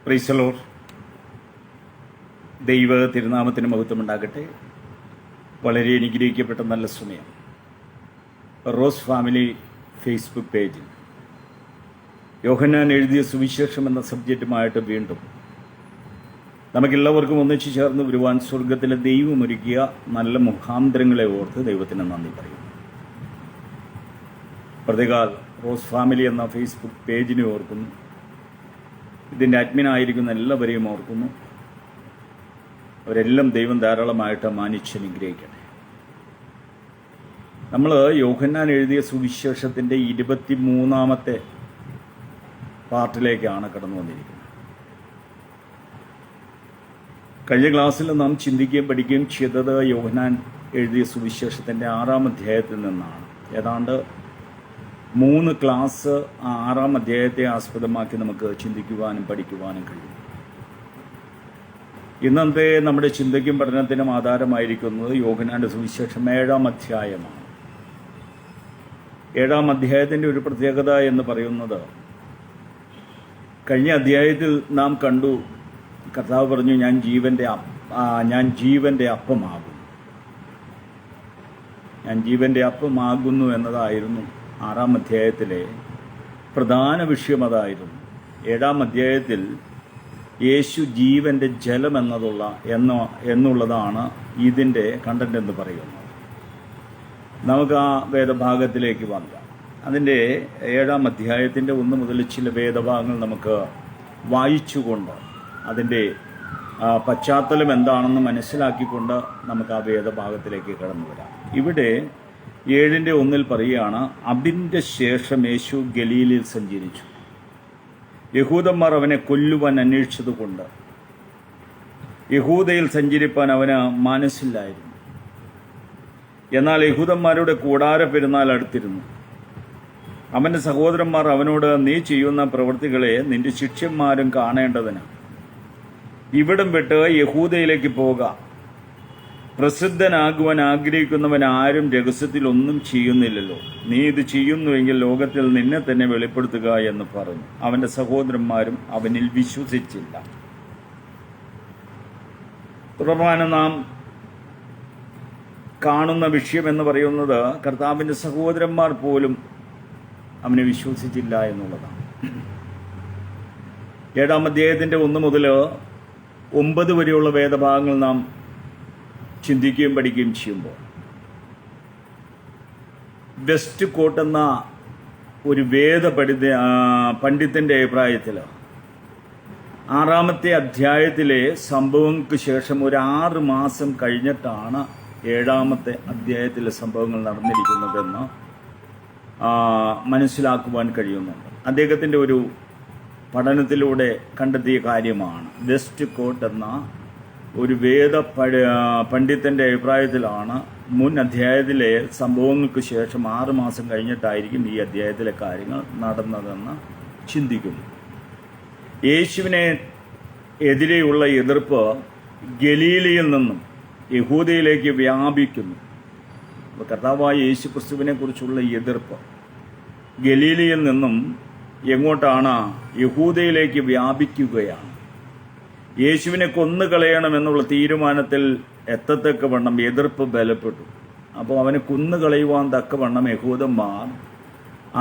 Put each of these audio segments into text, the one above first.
Praise the Lord. ദൈവ തിരുനാമത്തിന് മഹത്വമുണ്ടാകട്ടെ. വളരെ അനുഗ്രഹിക്കപ്പെട്ട നല്ല സമയം. റോസ് ഫാമിലി ഫേസ്ബുക്ക് പേജിൽ യോഹന്നാൻ എഴുതിയ സുവിശേഷം എന്ന സബ്ജക്റ്റുമായിട്ട് വീണ്ടും നമുക്കെല്ലാവർക്കും ഒന്നിച്ചു ചേർന്ന് വരുവാൻ സ്വർഗത്തിലെ ദൈവമൊരുക്കിയ നല്ല മുഖാന്തരങ്ങളെ ഓർത്ത് ദൈവത്തിന് നന്ദി പറയുന്നു. പ്രതികാൽ റോസ് ഫാമിലി എന്ന ഫേസ്ബുക്ക് പേജിനെ ഓർക്കുന്നു. ഇതിൻ്റെ അഡ്മിനായിരിക്കുന്ന എല്ലാവരെയും ഓർക്കുന്നു. അവരെല്ലാം ദൈവം ധാരാളമായിട്ട് മാനിച്ചനുഗ്രഹിക്കട്ടെ. നമ്മൾ യോഹന്നാൻ എഴുതിയ സുവിശേഷത്തിൻ്റെ 23-ാമത്തെ പാർട്ടിലേക്കാണ് കടന്നു വന്നിരിക്കുന്നത്. കഴിഞ്ഞ ക്ലാസ്സിൽ നാം ചിന്തിക്കുകയും പഠിക്കുകയും ചെയ്തത് യോഹന്നാൻ എഴുതിയ സുവിശേഷത്തിൻ്റെ 6-ാം അധ്യായത്തിൽ നിന്നാണ്. ഏതാണ്ട് 3 ക്ലാസ് ആ 6-ാം അധ്യായത്തെ ആസ്പദമാക്കി നമുക്ക് ചിന്തിക്കുവാനും പഠിക്കുവാനും കഴിയും. ഇന്നത്തെ നമ്മുടെ ചിന്തയ്ക്കും പഠനത്തിനും ആധാരമായിരിക്കുന്നത് യോഹന്നാന്റെ സുവിശേഷം 7-ാം അധ്യായമാണ്. 7-ാം അധ്യായത്തിൻ്റെ ഒരു പ്രത്യേകത എന്ന് പറയുന്നത്, കഴിഞ്ഞ അധ്യായത്തിൽ നാം കണ്ടു, കർത്താവ് പറഞ്ഞു, ഞാൻ ജീവന്റെ അപ്പമാകും. ഞാൻ ജീവന്റെ അപ്പമാകുന്നു എന്നതായിരുന്നു 6-ാം അധ്യായത്തിലെ പ്രധാന വിഷയം. അതായിരുന്നു 7-ാം അധ്യായത്തിൽ യേശു ജീവന്റെ ജലം എന്നുള്ളതാണ് ഇതിൻ്റെ കണ്ടന്റ് എന്ന് പറയുന്നത്. നമുക്ക് ആ വേദഭാഗത്തിലേക്ക് വന്നാം. അതിൻ്റെ 7-ാം അധ്യായത്തിൻ്റെ 1 മുതൽ ചില വേദഭാഗങ്ങൾ നമുക്ക് വായിച്ചുകൊണ്ട് അതിൻ്റെ പശ്ചാത്തലം എന്താണെന്ന് മനസ്സിലാക്കിക്കൊണ്ട് നമുക്ക് ആ വേദഭാഗത്തിലേക്ക് കടന്നു വരാം. ഇവിടെ 7-ന്റെ 1 പറയുകയാണ്, അതിൻ്റെ ശേഷം യേശു ഗലീലയിൽ സഞ്ചരിച്ചു. യഹൂദന്മാർ അവനെ കൊല്ലുവാൻ അന്വേഷിച്ചതുകൊണ്ട് യഹൂദയിൽ സഞ്ചരിപ്പാൻ അവന് മനസ്സില്ലായിരുന്നു. എന്നാൽ യഹൂദന്മാരുടെ കൂടാര പെരുന്നാൾ അടുത്തിരുന്നു. അവൻ്റെ സഹോദരന്മാർ അവനോട്, നീ ചെയ്യുന്ന പ്രവൃത്തികളെ നിന്റെ ശിഷ്യന്മാരും കാണേണ്ടതിന് ഇവിടം വിട്ട് യഹൂദയിലേക്ക് പോക. പ്രസിദ്ധനാകുവാൻ ആഗ്രഹിക്കുന്നവൻ ആരും രഹസ്യത്തിൽ ഒന്നും ചെയ്യുന്നില്ലല്ലോ. നീ ഇത് ചെയ്യുന്നുവെങ്കിൽ ലോകത്തിൽ നിന്നെ തന്നെ വെളിപ്പെടുത്തുക എന്ന് പറഞ്ഞു. അവന്റെ സഹോദരന്മാരും അവനിൽ വിശ്വസിച്ചില്ല. തുടർന്ന് നാം കാണുന്ന വിഷയം എന്ന് പറയുന്നത്, കർത്താവിന്റെ സഹോദരന്മാർ പോലും അവനെ വിശ്വസിച്ചില്ല എന്നുള്ളതാണ്. 7-ാം അധ്യായത്തിന്റെ 1 മുതൽ 9 വരെയുള്ള വേദഭാഗങ്ങൾ നാം ചിന്തിക്കുകയും പഠിക്കുകയും ചെയ്യുമ്പോൾ, വെസ്റ്റ് കോട്ട് എന്ന ഒരു പണ്ഡിതന്റെ അഭിപ്രായത്തിൽ 6-ാമത്തെ അധ്യായത്തിലെ സംഭവങ്ങൾക്ക് ശേഷം ഒരു 6 മാസം കഴിഞ്ഞിട്ടാണ് 7-ാമത്തെ അധ്യായത്തിലെ സംഭവങ്ങൾ നടന്നിരിക്കുന്നതെന്ന് മനസ്സിലാക്കുവാൻ കഴിയുന്നുണ്ട്. അദ്ദേഹത്തിൻ്റെ ഒരു പഠനത്തിലൂടെ കണ്ടെത്തിയ കാര്യമാണ്. വെസ്റ്റ് കോട്ട് എന്ന ഒരു പണ്ഡിതന്റെ അഭിപ്രായത്തിലാണ് മുൻ അധ്യായത്തിലെ സംഭവങ്ങൾക്ക് ശേഷം 6 മാസം കഴിഞ്ഞിട്ടായിരിക്കും ഈ അധ്യായത്തിലെ കാര്യങ്ങൾ നടന്നതെന്ന് ചിന്തിക്കുന്നു. യേശുവിനെ എതിരെയുള്ള എതിർപ്പ് ഗലീലയിൽ നിന്നും യഹൂദയിലേക്ക് വ്യാപിക്കുന്നു. അപ്പോൾ കർത്താവായ യേശു ക്രിസ്തുവിനെ കുറിച്ചുള്ള എതിർപ്പ് ഗലീലയിൽ നിന്നും എങ്ങോട്ടാണ്? യഹൂദയിലേക്ക് വ്യാപിക്കുകയാണ്. യേശുവിനെ കൊന്നുകളയണമെന്നുള്ള തീരുമാനത്തിൽ എത്തത്തക്കവണ്ണം എതിർപ്പ് ബലപ്പെട്ടു. അപ്പോൾ അവനെ കൊന്നുകളയുവാൻ തക്കവണ്ണം യഹൂദന്മാർ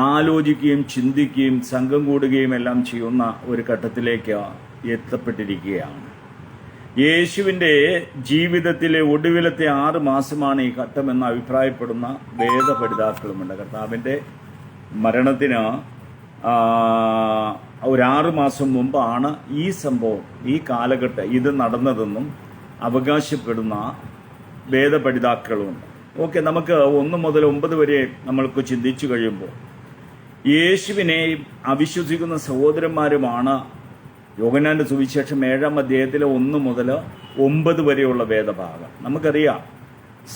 ആലോചിക്കുകയും ചിന്തിക്കുകയും സംഘം കൂടുകയും എല്ലാം ചെയ്യുന്ന ഒരു ഘട്ടത്തിലേക്ക് എത്തപ്പെട്ടിരിക്കുകയാണ്. യേശുവിൻ്റെ ജീവിതത്തിലെ ഒടുവിലത്തെ 6 മാസമാണ് ഈ ഘട്ടമെന്ന് അഭിപ്രായപ്പെടുന്ന വേദപഠിതാക്കളുമുണ്ട്. കർത്താവിൻ്റെ മരണത്തിന് ഒരു 6 മാസം മുമ്പാണ് ഈ സംഭവം, ഈ കാലഘട്ടം ഇത് നടന്നതെന്നും അവകാശപ്പെടുന്ന വേദപഠിതാക്കളുമുണ്ട്. ഓക്കെ, നമുക്ക് 1 മുതൽ 9 വരെ നമ്മൾക്ക് ചിന്തിച്ചു കഴിയുമ്പോൾ, യേശുവിനെ അവിശ്വസിക്കുന്ന സഹോദരന്മാരുമാണ് യോഹന്നാന്റെ സുവിശേഷം 7-ാം അധ്യായത്തിലെ 1 മുതൽ 9 വരെയുള്ള വേദഭാഗം. നമുക്കറിയാം,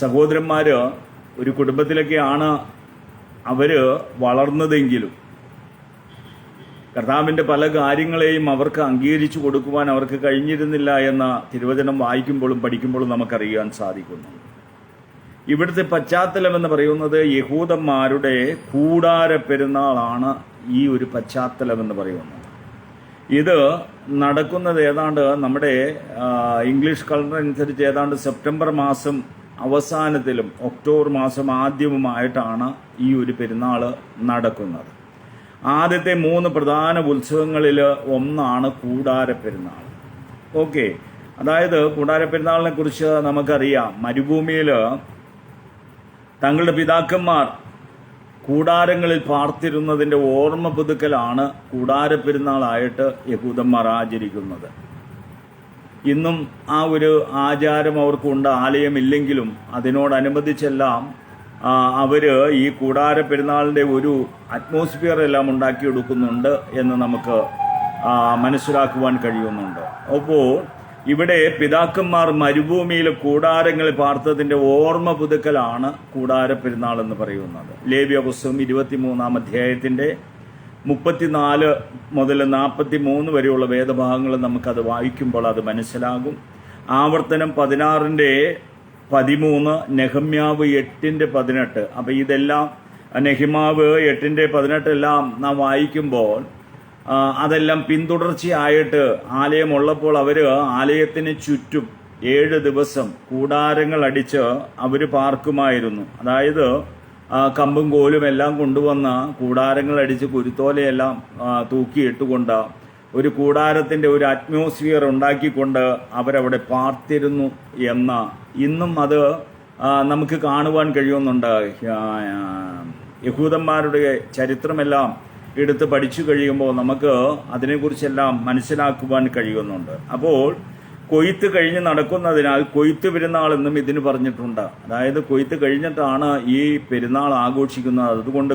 സഹോദരന്മാർ ഒരു കുടുംബത്തിലൊക്കെയാണ് അവർ വളർന്നതെങ്കിലും കർത്താവിൻ്റെ പല കാര്യങ്ങളെയും അവർക്ക് അംഗീകരിച്ചു കൊടുക്കുവാൻ അവർക്ക് കഴിഞ്ഞിരുന്നില്ല എന്ന തിരുവചനം വായിക്കുമ്പോഴും പഠിക്കുമ്പോഴും നമുക്കറിയാൻ സാധിക്കുന്നു. ഇവിടുത്തെ പശ്ചാത്തലം എന്ന് പറയുന്നത് യഹൂദന്മാരുടെ കൂടാര പെരുന്നാളാണ് ഈ ഒരു പശ്ചാത്തലം എന്ന് പറയുന്നത്. ഇത് നടക്കുന്നത് ഏതാണ്ട് നമ്മുടെ ഇംഗ്ലീഷ് കലണ്ടർ അനുസരിച്ച് ഏതാണ്ട് സെപ്റ്റംബർ മാസം അവസാനത്തിലും ഒക്ടോബർ മാസം ആദ്യവുമായിട്ടാണ് ഈ ഒരു പെരുന്നാൾ നടക്കുന്നത്. ആദ്യത്തെ 3 പ്രധാന ഉത്സവങ്ങളിൽ ഒന്നാണ് കൂടാര പെരുന്നാൾ. ഓക്കെ, അതായത് കൂടാര പെരുന്നാളിനെ കുറിച്ച് നമുക്കറിയാം. മരുഭൂമിയിൽ തങ്ങളുടെ പിതാക്കന്മാർ കൂടാരങ്ങളിൽ പാർത്തിരുന്നതിൻ്റെ ഓർമ്മ പുതുക്കലാണ് കൂടാര പെരുന്നാളായിട്ട് യഹൂദന്മാർ ആചരിക്കുന്നത്. ഇന്നും ആ ഒരു ആചാരം അവർക്കുണ്ട്. ആലയമില്ലെങ്കിലും അതിനോടനുബന്ധിച്ചെല്ലാം അവർ ഈ കൂടാര പെരുന്നാളിൻ്റെ ഒരു അറ്റ്മോസ്ഫിയർ എല്ലാം ഉണ്ടാക്കിയെടുക്കുന്നുണ്ട് എന്ന് നമുക്ക് മനസ്സിലാക്കുവാൻ കഴിയുന്നുണ്ട്. അപ്പോൾ ഇവിടെ പിതാക്കന്മാർ മരുഭൂമിയിൽ കൂടാരങ്ങളിൽ പാർത്തതിൻ്റെ ഓർമ്മ പുതുക്കലാണ് കൂടാര പെരുന്നാൾ എന്ന് പറയുന്നത്. ലേവ്യ പുസ്തകം 23-ാം അധ്യായത്തിൻ്റെ 34 മുതൽ 43 വരെയുള്ള വേദഭാഗങ്ങൾ നമുക്കത് വായിക്കുമ്പോൾ അത് മനസ്സിലാകും. ആവർത്തനം 16-ന്റെ 13, നെഹമ്യാവ് 8-ന്റെ 18. അപ്പം ഇതെല്ലാം നെഹമ്യാവ് 8-ന്റെ 18 എല്ലാം നാം വായിക്കുമ്പോൾ അതെല്ലാം പിന്തുടർച്ചയായിട്ട് ആലയമുള്ളപ്പോൾ അവർ ആലയത്തിന് ചുറ്റും 7 ദിവസം കൂടാരങ്ങൾ അടിച്ച് അവർ പാർക്കുമായിരുന്നു. അതായത് കമ്പും കോലും എല്ലാം കൊണ്ടുവന്ന് കൂടാരങ്ങൾ അടിച്ച് കുരുത്തോലയെല്ലാം തൂക്കിയിട്ടുകൊണ്ട് ഒരു കൂടാരത്തിൻ്റെ ഒരു അറ്റ്മോസ്ഫിയർ ഉണ്ടാക്കിക്കൊണ്ട് അവരവിടെ പാർത്തിരുന്നു എന്ന് ഇന്നും അത് നമുക്ക് കാണുവാൻ കഴിയുന്നുണ്ട്. യഹൂദന്മാരുടെ ചരിത്രമെല്ലാം എടുത്ത് പഠിച്ചു കഴിയുമ്പോൾ നമുക്ക് അതിനെക്കുറിച്ചെല്ലാം മനസ്സിലാക്കുവാൻ കഴിയുന്നുണ്ട്. അപ്പോൾ കൊയ്ത്ത് കഴിഞ്ഞ് നടക്കുന്നതിനാൽ കൊയ്ത്ത് പെരുന്നാൾ എന്നും ഇതിന് പറഞ്ഞിട്ടുണ്ട്. അതായത് കൊയ്ത്ത് കഴിഞ്ഞിട്ടാണ് ഈ പെരുന്നാൾ ആഘോഷിക്കുന്നത്. അതുകൊണ്ട്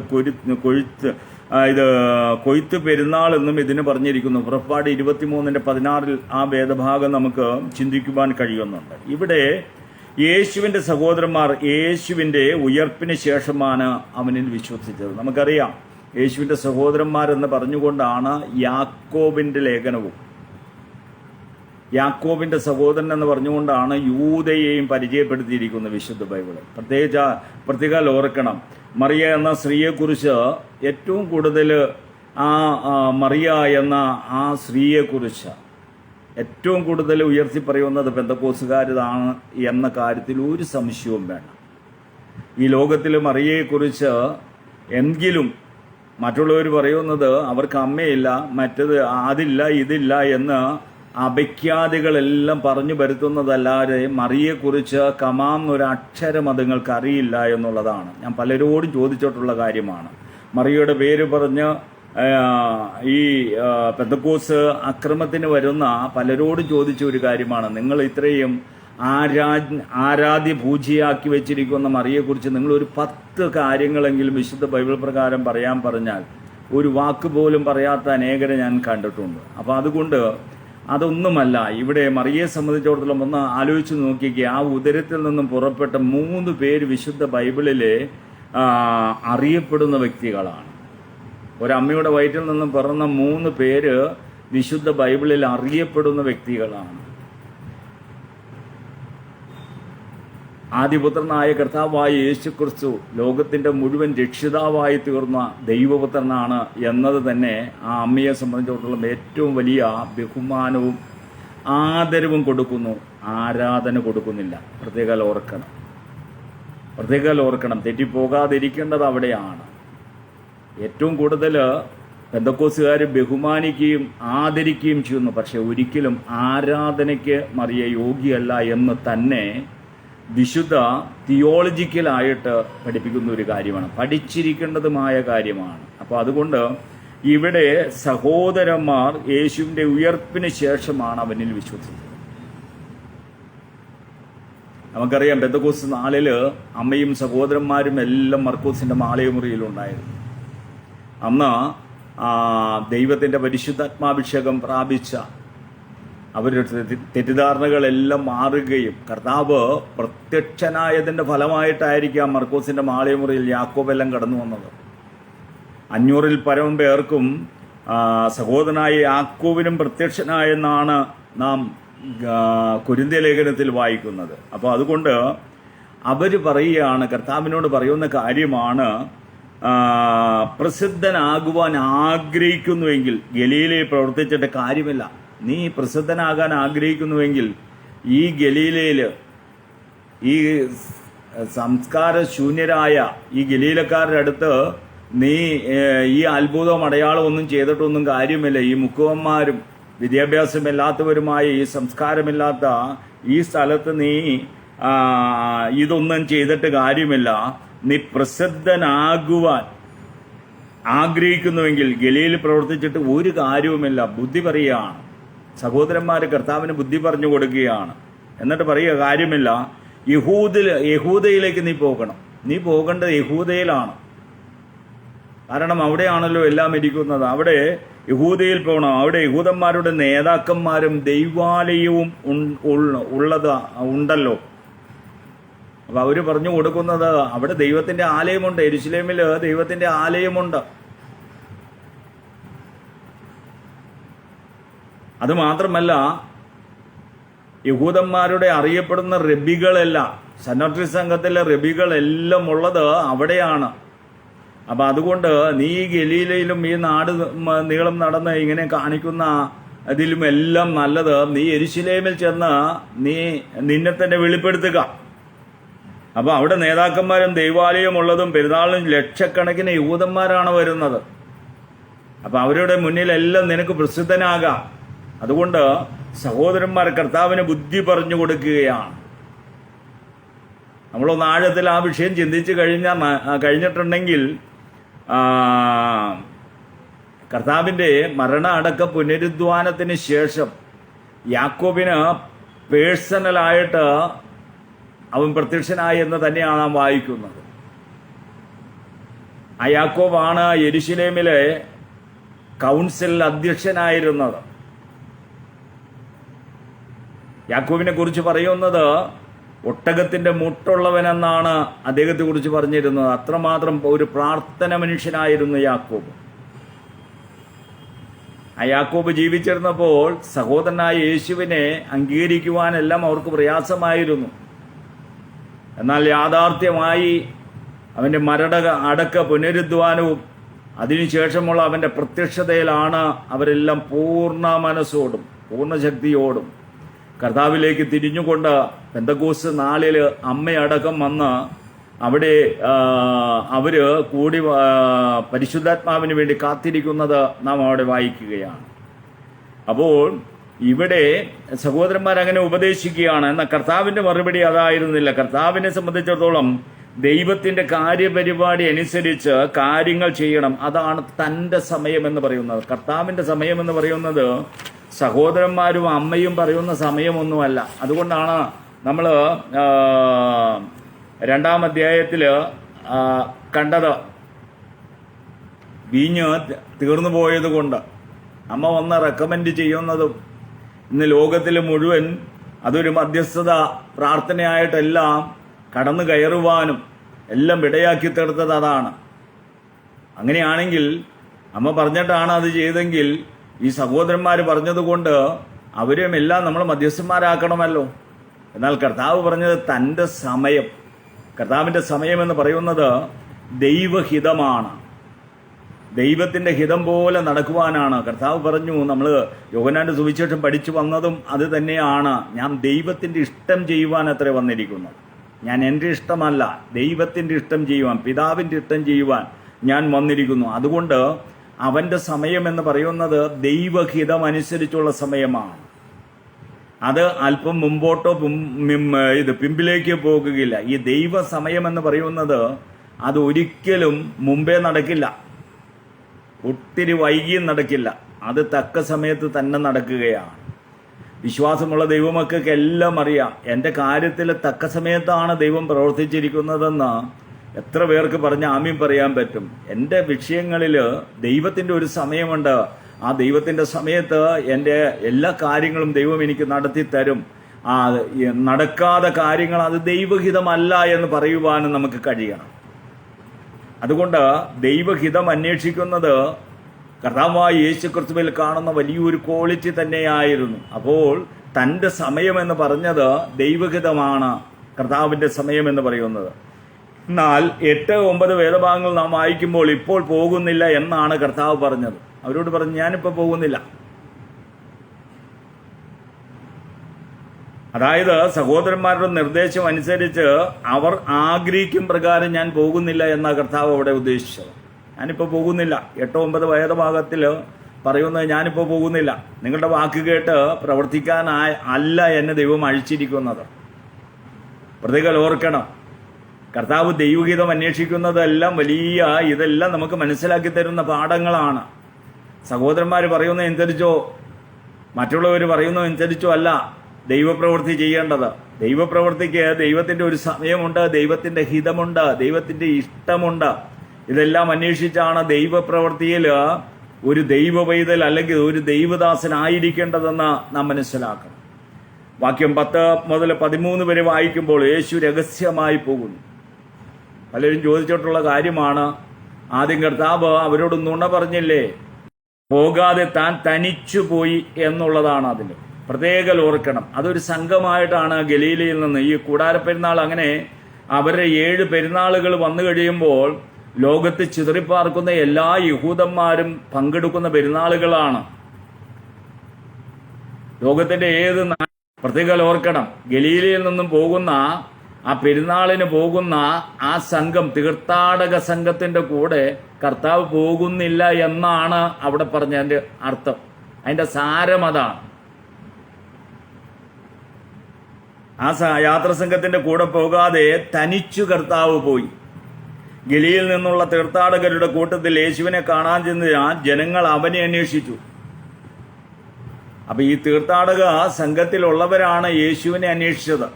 കൊയ്ത്ത് പെരുന്നാൾ എന്നും ഇതിന് പറഞ്ഞിരിക്കുന്നു. പുറപ്പാട് 23-ന്റെ 16 ആ വേദഭാഗം നമുക്ക് ചിന്തിക്കുവാൻ കഴിയുന്നുണ്ട്. ഇവിടെ യേശുവിൻ്റെ സഹോദരന്മാർ യേശുവിൻ്റെ ഉയർപ്പിന് ശേഷമാണ് അവനിൽ വിശ്വസിച്ചത്. നമുക്കറിയാം, യേശുവിൻ്റെ സഹോദരന്മാരെന്ന് പറഞ്ഞുകൊണ്ടാണ് യാക്കോബിൻ്റെ ലേഖനവും, യാക്കോബിൻ്റെ സഹോദരൻ എന്ന് പറഞ്ഞുകൊണ്ടാണ് യൂദയെയും പരിചയപ്പെടുത്തിയിരിക്കുന്നത് വിശുദ്ധ ബൈബിള്. പ്രത്യേകം ഓർക്കണം, മറിയ എന്ന സ്ത്രീയെക്കുറിച്ച് ഏറ്റവും കൂടുതൽ മറിയ എന്ന ആ സ്ത്രീയെക്കുറിച്ച് ഏറ്റവും കൂടുതൽ ഉയർത്തി പറയുന്നത് പെന്തക്കോസുകാരിതാണ് എന്ന കാര്യത്തിൽ ഒരു സംശയവും വേണ്ട. ഈ ലോകത്തിൽ മറിയയെക്കുറിച്ച് എങ്കിലും മറ്റുള്ളവർ പറയുന്നത് അവർക്ക് അമ്മയില്ല, മറ്റത് അതില്ല ഇതില്ല എന്ന് അപഖ്യാതികളെല്ലാം പറഞ്ഞു വരുത്തുന്നതല്ലാതെ മറിയെക്കുറിച്ച് കമാം ഒരു അക്ഷരം അതുങ്ങൾക്ക് അറിയില്ല എന്നുള്ളതാണ്. ഞാൻ പലരോടും ചോദിച്ചിട്ടുള്ള കാര്യമാണ്. മറിയയുടെ പേര് പറഞ്ഞ് ഈ പെന്തക്കോസ് അക്രമത്തിന് വരുന്ന പലരോടും ചോദിച്ച ഒരു കാര്യമാണ്, നിങ്ങൾ ഇത്രയും ആരാധ്യ പൂജയാക്കി വെച്ചിരിക്കുന്ന മറിയെക്കുറിച്ച് നിങ്ങളൊരു 10 കാര്യങ്ങളെങ്കിലും വിശുദ്ധ ബൈബിൾ പ്രകാരം പറയാൻ പറഞ്ഞാൽ ഒരു വാക്ക് പോലും പറയാത്ത അനേകരെ ഞാൻ കണ്ടിട്ടുണ്ട്. അപ്പോൾ അതുകൊണ്ട് അതൊന്നുമല്ല. ഇവിടെ മറിയയെ സംബന്ധിച്ചിടത്തോളം ഒന്ന് ആലോചിച്ച് നോക്കിക്കുക. ആ ഉദരത്തിൽ നിന്നും പുറപ്പെട്ട 3 പേര് വിശുദ്ധ ബൈബിളിലെ അറിയപ്പെടുന്ന വ്യക്തികളാണ്. ഒരമ്മയുടെ വയറ്റിൽ നിന്നും പിറന്ന 3 പേര് വിശുദ്ധ ബൈബിളിൽ അറിയപ്പെടുന്ന വ്യക്തികളാണ്. ആദിപുത്രനായ കർത്താവായ യേശുക്രിസ്തു ലോകത്തിൻ്റെ മുഴുവൻ രക്ഷിതാവായി തീർന്ന ദൈവപുത്രനാണ് എന്നത് തന്നെ ആ അമ്മയെ സംബന്ധിച്ചിടത്തോളം ഏറ്റവും വലിയ ബഹുമാനവും ആദരവും കൊടുക്കുന്നു. ആരാധന കൊടുക്കുന്നില്ല. പ്രത്യേകം ഓർക്കണം. തെറ്റിപ്പോകാതിരിക്കേണ്ടത് അവിടെയാണ്. ഏറ്റവും കൂടുതൽ പെന്തക്കോസുകാർ ബഹുമാനിക്കുകയും ആദരിക്കുകയും ചെയ്യുന്നു. പക്ഷെ ഒരിക്കലും ആരാധനയ്ക്ക് മറിയ യോഗ്യല്ല എന്ന് തന്നെ വിശുദ്ധ തിയോളജിക്കലായിട്ട് പഠിപ്പിക്കുന്ന ഒരു കാര്യമാണ്, പഠിച്ചിരിക്കേണ്ടതുമായ കാര്യമാണ്. അപ്പോൾ അതുകൊണ്ട് ഇവിടെ സഹോദരന്മാർ യേശുവിൻ്റെ ഉയർപ്പിന് ശേഷമാണ് അവനിൽ വിശ്വസിച്ചത്. നമുക്കറിയാം, പെന്തക്കോസ്ത് നാളിൽ അമ്മയും സഹോദരന്മാരും എല്ലാം മർക്കോസിൻ്റെ മാലയമുറിയിലുണ്ടായിരുന്നു. അന്ന് ദൈവത്തിൻ്റെ പരിശുദ്ധാത്മാഭിഷേകം പ്രാപിച്ച അവരുടെ തെറ്റിദ്ധാരണകളെല്ലാം മാറുകയും കർത്താവ് പ്രത്യക്ഷനായതിൻ്റെ ഫലമായിട്ടായിരിക്കാം മർക്കോസിൻ്റെ മാളയമുറിയിൽ യാക്കോബെല്ലാം കടന്നു വന്നത്. 500-ൽ പരം പേർക്കും സഹോദരനായ യാക്കോബിനും പ്രത്യക്ഷനായെന്നാണ് നാം കൊരിന്ത്യ ലേഖനത്തിൽ വായിക്കുന്നത്. അപ്പോൾ അതുകൊണ്ട് അവർ പറയുകയാണ്, കർത്താവിനോട് പറയുന്ന കാര്യമാണ്, പ്രസിദ്ധനാകുവാൻ ആഗ്രഹിക്കുന്നുവെങ്കിൽ ഗലീലയിൽ പ്രവർത്തിച്ചിട്ട് കാര്യമില്ല. നീ പ്രസിദ്ധനാകാൻ ആഗ്രഹിക്കുന്നുവെങ്കിൽ ഈ ഗലീലയിൽ ഈ സംസ്കാരശൂന്യരായ ഈ ഗലീലക്കാരുടെ അടുത്ത് നീ ഈ അത്ഭുതവും അടയാളം ഒന്നും ചെയ്തിട്ടൊന്നും കാര്യമില്ല. ഈ മുക്കുവന്മാരും വിദ്യാഭ്യാസമില്ലാത്തവരുമായ ഈ സംസ്കാരമില്ലാത്ത ഈ സ്ഥലത്ത് നീ ഇതൊന്നും ചെയ്തിട്ട് കാര്യമില്ല. നീ പ്രസിദ്ധനാകുവാൻ ആഗ്രഹിക്കുന്നുവെങ്കിൽ ഗലീലയിൽ പ്രവർത്തിച്ചിട്ട് ഒരു കാര്യവുമില്ല. ബുദ്ധി പറയുകയാണ്. സഹോദരന്മാർ കർത്താവിന് ബുദ്ധി പറഞ്ഞു കൊടുക്കുകയാണ്. എന്നിട്ട് പറയുക, കാര്യമില്ല, യഹൂദയിലേക്ക് നീ പോകണം. നീ പോകേണ്ടത് യഹൂദയിലാണ്. കാരണം അവിടെയാണല്ലോ എല്ലാം ഇരിക്കുന്നത്. അവിടെ യഹൂദയിൽ പോകണം. അവിടെ യഹൂദന്മാരുടെ നേതാക്കന്മാരും ദൈവാലയവും ഉണ്ടല്ലോ. അപ്പൊ അവര് പറഞ്ഞു കൊടുക്കുന്നത് അവിടെ ദൈവത്തിന്റെ ആലയമുണ്ട്. യെരുശലേമിൽ ദൈവത്തിന്റെ ആലയമുണ്ട്. അത് മാത്രമല്ല, യഹൂദന്മാരുടെ അറിയപ്പെടുന്ന റബികളെല്ലാം, സന്നോട്രി സംഘത്തിലെ റബികളെല്ലാം ഉള്ളത് അവിടെയാണ്. അപ്പൊ അതുകൊണ്ട് നീ ഈ ഗലീലയിലും ഈ നാട് നീളം നടന്ന് ഇങ്ങനെ കാണിക്കുന്ന ഇതിലും എല്ലാം നല്ലത് നീ യെരുശലേമിൽ ചെന്ന് നീ നിന്നെ തന്നെ വെളിപ്പെടുത്തുക. അപ്പൊ അവിടെ നേതാക്കന്മാരും ദൈവാലയം ഉള്ളതും പെരുന്നാളിനും ലക്ഷക്കണക്കിന് യഹൂദന്മാരാണ് വരുന്നത്. അപ്പൊ അവരുടെ മുന്നിലെല്ലാം നിനക്ക് പ്രസിദ്ധനാകാം. അതുകൊണ്ട് സഹോദരന്മാർ കർത്താവിന് ബുദ്ധി പറഞ്ഞു കൊടുക്കുകയാണ്. നമ്മളൊന്ന് ആഴത്തിൽ ആ വിഷയം ചിന്തിച്ചു കഴിഞ്ഞിട്ടുണ്ടെങ്കിൽ കർത്താവിന്റെ മരണ അടക്ക പുനരുദ്ധാനത്തിന് ശേഷം യാക്കോബിന് പേഴ്സണലായിട്ട് അവൻ പ്രത്യക്ഷനായി എന്ന് തന്നെയാണ് നാം വായിക്കുന്നത്. ആ യാക്കോബാണ് യെരുശലേമിലെ കൗൺസിൽ അധ്യക്ഷനായിരുന്നത്. യാക്കോബിനെ കുറിച്ച് പറയുന്നത് ഒട്ടകത്തിന്റെ മുട്ടുള്ളവനെന്നാണ് അദ്ദേഹത്തെ കുറിച്ച് പറഞ്ഞിരുന്നത്. അത്രമാത്രം ഒരു പ്രാർത്ഥന മനുഷ്യനായിരുന്നു യാക്കോബ്. ആ യാക്കോബ് ജീവിച്ചിരുന്നപ്പോൾ സഹോദരനായ യേശുവിനെ അംഗീകരിക്കുവാനെല്ലാം അവർക്ക് പ്രയാസമായിരുന്നു. എന്നാൽ യാഥാർത്ഥ്യമായി അവന്റെ മരണ അടക്ക പുനരുദ്ധാനവും അതിനുശേഷമുള്ള അവന്റെ പ്രത്യക്ഷതയിലാണ് അവരെല്ലാം പൂർണ്ണ മനസ്സോടും പൂർണ്ണ ശക്തിയോടും കർത്താവിലേക്ക് തിരിഞ്ഞുകൊണ്ട് പെന്തക്കോസ്ത് നാളിൽ അമ്മയടക്കം വന്ന് അവിടെ അവര് കൂടി പരിശുദ്ധാത്മാവിന് വേണ്ടി കാത്തിരിക്കുന്നത് നാം അവിടെ വായിക്കുകയാണ്. അപ്പോൾ ഇവിടെ സഹോദരന്മാരങ്ങനെ ഉപദേശിക്കുകയാണ്. എന്നാൽ കർത്താവിന്റെ മറുപടി അതായിരുന്നില്ല. കർത്താവിനെ സംബന്ധിച്ചിടത്തോളം ദൈവത്തിന്റെ കാര്യപരിപാടി അനുസരിച്ച് കാര്യങ്ങൾ ചെയ്യണം. അതാണ് തൻ്റെ സമയം എന്ന് പറയുന്നത്. കർത്താവിന്റെ സമയം എന്ന് പറയുന്നത് സഹോദരന്മാരും അമ്മയും പറയുന്ന സമയമൊന്നുമല്ല. അതുകൊണ്ടാണ് നമ്മൾ 2-ാം അധ്യായത്തിൽ കണ്ടത്. വീഞ്ഞ് തീർന്നു പോയത് കൊണ്ട് അമ്മ വന്ന് റെക്കമെൻഡ് ചെയ്യുന്നതും ഇന്ന് ലോകത്തിൽ മുഴുവൻ അതൊരു മധ്യസ്ഥത പ്രാർത്ഥനയായിട്ടെല്ലാം കടന്നു കയറുവാനും എല്ലാം ഇടയാക്കി തീർത്തത് അതാണ്. അങ്ങനെയാണെങ്കിൽ അമ്മ പറഞ്ഞിട്ടാണ് അത് ചെയ്തെങ്കിൽ ഈ സഹോദരന്മാർ പറഞ്ഞതുകൊണ്ട് അവരെയും എല്ലാം നമ്മൾ മധ്യസ്ഥന്മാരാക്കണമല്ലോ. എന്നാൽ കർത്താവ് പറഞ്ഞത് തൻ്റെ സമയം, കർത്താവിൻ്റെ സമയം എന്ന് പറയുന്നത് ദൈവഹിതമാണ്. ദൈവത്തിന്റെ ഹിതം പോലെ നടക്കുവാനാണ്. കർത്താവ് പറഞ്ഞു, നമ്മൾ യോഹന്നാന്റെ സുവിശേഷം പഠിച്ചു വന്നതും അത് തന്നെയാണ്. ഞാൻ ദൈവത്തിന്റെ ഇഷ്ടം ചെയ്യുവാൻ അത്ര വന്നിരിക്കുന്നത്. ഞാൻ എൻ്റെ ഇഷ്ടമല്ല, ദൈവത്തിന്റെ ഇഷ്ടം ചെയ്യുവാൻ, പിതാവിന്റെ ഇഷ്ടം ചെയ്യുവാൻ ഞാൻ വന്നിരിക്കുന്നു. അതുകൊണ്ട് അവന്റെ സമയം എന്ന് പറയുന്നത് ദൈവഹിതം അനുസരിച്ചുള്ള സമയമാണ്. അത് അല്പം മുമ്പോട്ടോ പിമ്പിലേക്ക് പോകുകയില്ല. ഈ ദൈവ സമയം എന്ന് പറയുന്നത് അത് ഒരിക്കലും മുമ്പേ നടക്കില്ല, ഒത്തിരി വൈകിയും നടക്കില്ല. അത് തക്ക സമയത്ത് തന്നെ നടക്കുകയാണ്. വിശ്വാസമുള്ള ദൈവമക്കൾക്ക് എല്ലാം അറിയാം, എൻ്റെ കാര്യത്തിൽ തക്ക സമയത്താണ് ദൈവം പ്രവർത്തിച്ചിരിക്കുന്നതെന്ന് എത്ര പേർക്ക് പറഞ്ഞ് ആമീൻ പറയാൻ പറ്റും. എൻ്റെ വിഷയങ്ങളിൽ ദൈവത്തിൻ്റെ ഒരു സമയമുണ്ട്. ആ ദൈവത്തിൻ്റെ സമയത്ത് എൻ്റെ എല്ലാ കാര്യങ്ങളും ദൈവം എനിക്ക് നടത്തി തരും. നടക്കാതെ കാര്യങ്ങൾ അത് ദൈവഹിതമല്ല എന്ന് പറയുവാനും നമുക്ക് കഴിയണം. അതുകൊണ്ട് ദൈവഹിതം അന്വേഷിക്കുന്നത് കർത്താവായ യേശുക്രിസ്തുവിൽ കാണുന്ന വലിയൊരു ക്വാളിറ്റി തന്നെയായിരുന്നു. അപ്പോൾ തൻ്റെ സമയം എന്ന് പറഞ്ഞത് ദൈവഹിതമാണ്. കർത്താവിൻ്റെ സമയം എന്ന് പറയുന്നത് എന്നാൽ 8, 9 വേദഭാഗങ്ങൾ നാം വായിക്കുമ്പോൾ ഇപ്പോൾ പോകുന്നില്ല എന്നാണ് കർത്താവ് പറഞ്ഞത്. അവരോട് പറഞ്ഞു, ഞാനിപ്പോൾ പോകുന്നില്ല. അതായത് സഹോദരന്മാരുടെ നിർദ്ദേശം അനുസരിച്ച് അവർ ആഗ്രഹിക്കും പ്രകാരം ഞാൻ പോകുന്നില്ല എന്നാണ് കർത്താവ് അവിടെ ഉദ്ദേശിച്ചത്. ഞാനിപ്പോൾ പോകുന്നില്ല. 8, 9 വേദഭാഗത്തിൽ പറയുന്നത് ഞാനിപ്പോൾ പോകുന്നില്ല. നിങ്ങളുടെ വാക്ക് കേട്ട് പ്രവർത്തിക്കാനായി അല്ല എന്നെ ദൈവം അഴിച്ചിരിക്കുന്നത്. പ്രതികൾ ഓർക്കണം, കർത്താവ് ദൈവഹിതം അന്വേഷിക്കുന്നതെല്ലാം ഇതെല്ലാം നമുക്ക് മനസ്സിലാക്കി തരുന്ന പാഠങ്ങളാണ്. സഹോദരന്മാർ പറയുന്നതനുസരിച്ചോ മറ്റുള്ളവർ പറയുന്നതനുസരിച്ചോ അല്ല ദൈവപ്രവൃത്തി ചെയ്യേണ്ടത്. ദൈവപ്രവൃത്തിക്ക് ദൈവത്തിൻ്റെ ഒരു സമയമുണ്ട്, ദൈവത്തിൻ്റെ ഹിതമുണ്ട്, ദൈവത്തിൻ്റെ ഇഷ്ടമുണ്ട്. ഇതെല്ലാം അന്വേഷിച്ചാണ് ദൈവപ്രവൃത്തിയിൽ ഒരു ദൈവ പൈതൽ അല്ലെങ്കിൽ ഒരു ദൈവദാസനായിരിക്കേണ്ടതെന്ന് നാം മനസ്സിലാക്കണം. വാക്യം 10 മുതൽ 13 വരെ വായിക്കുമ്പോൾ യേശു രഹസ്യമായി പോകുന്നു. പലരും ചോദിച്ചിട്ടുള്ള കാര്യമാണ്. ആദ്യം കർത്താവ് അവരോട് നുണ പറഞ്ഞില്ലേ, പോകാതെ താൻ തനിച്ചു പോയി എന്നുള്ളതാണ്. അതിന് പ്രത്യേകം ഓർക്കണം, അതൊരു സംഘമായിട്ടാണ് ഗലീലയിൽ നിന്ന് ഈ കൂടാരപ്പെരുന്നാൾ. അങ്ങനെ അവരുടെ 7 പെരുന്നാളുകൾ വന്നു കഴിയുമ്പോൾ ലോകത്ത് ചിതറിപ്പാർക്കുന്ന എല്ലാ യഹൂദന്മാരും പങ്കെടുക്കുന്ന പെരുന്നാളുകളാണ്. ലോകത്തിന്റെ പ്രത്യേകം ഓർക്കണം, ഗലീലയിൽ നിന്നും പോകുന്ന ആ പെരുന്നാളിന് പോകുന്ന ആ സംഘം, തീർത്ഥാടക സംഘത്തിന്റെ കൂടെ കർത്താവ് പോകുന്നില്ല എന്നാണ് അവിടെ പറഞ്ഞതിന്റെ അർത്ഥം. അതിന്റെ സാരം അതാണ്. ആ യാത്രസംഘത്തിന്റെ കൂടെ പോകാതെ തനിച്ചു കർത്താവ് പോയി. ഗലീലയിൽ നിന്നുള്ള തീർത്ഥാടകരുടെ കൂട്ടത്തിൽ യേശുവിനെ കാണാൻ ചെന്നതിനാൽ ജനങ്ങൾ അവനെ അന്വേഷിച്ചു. അപ്പൊ ഈ തീർത്ഥാടക സംഘത്തിലുള്ളവരാണ് യേശുവിനെ അന്വേഷിച്ചത്.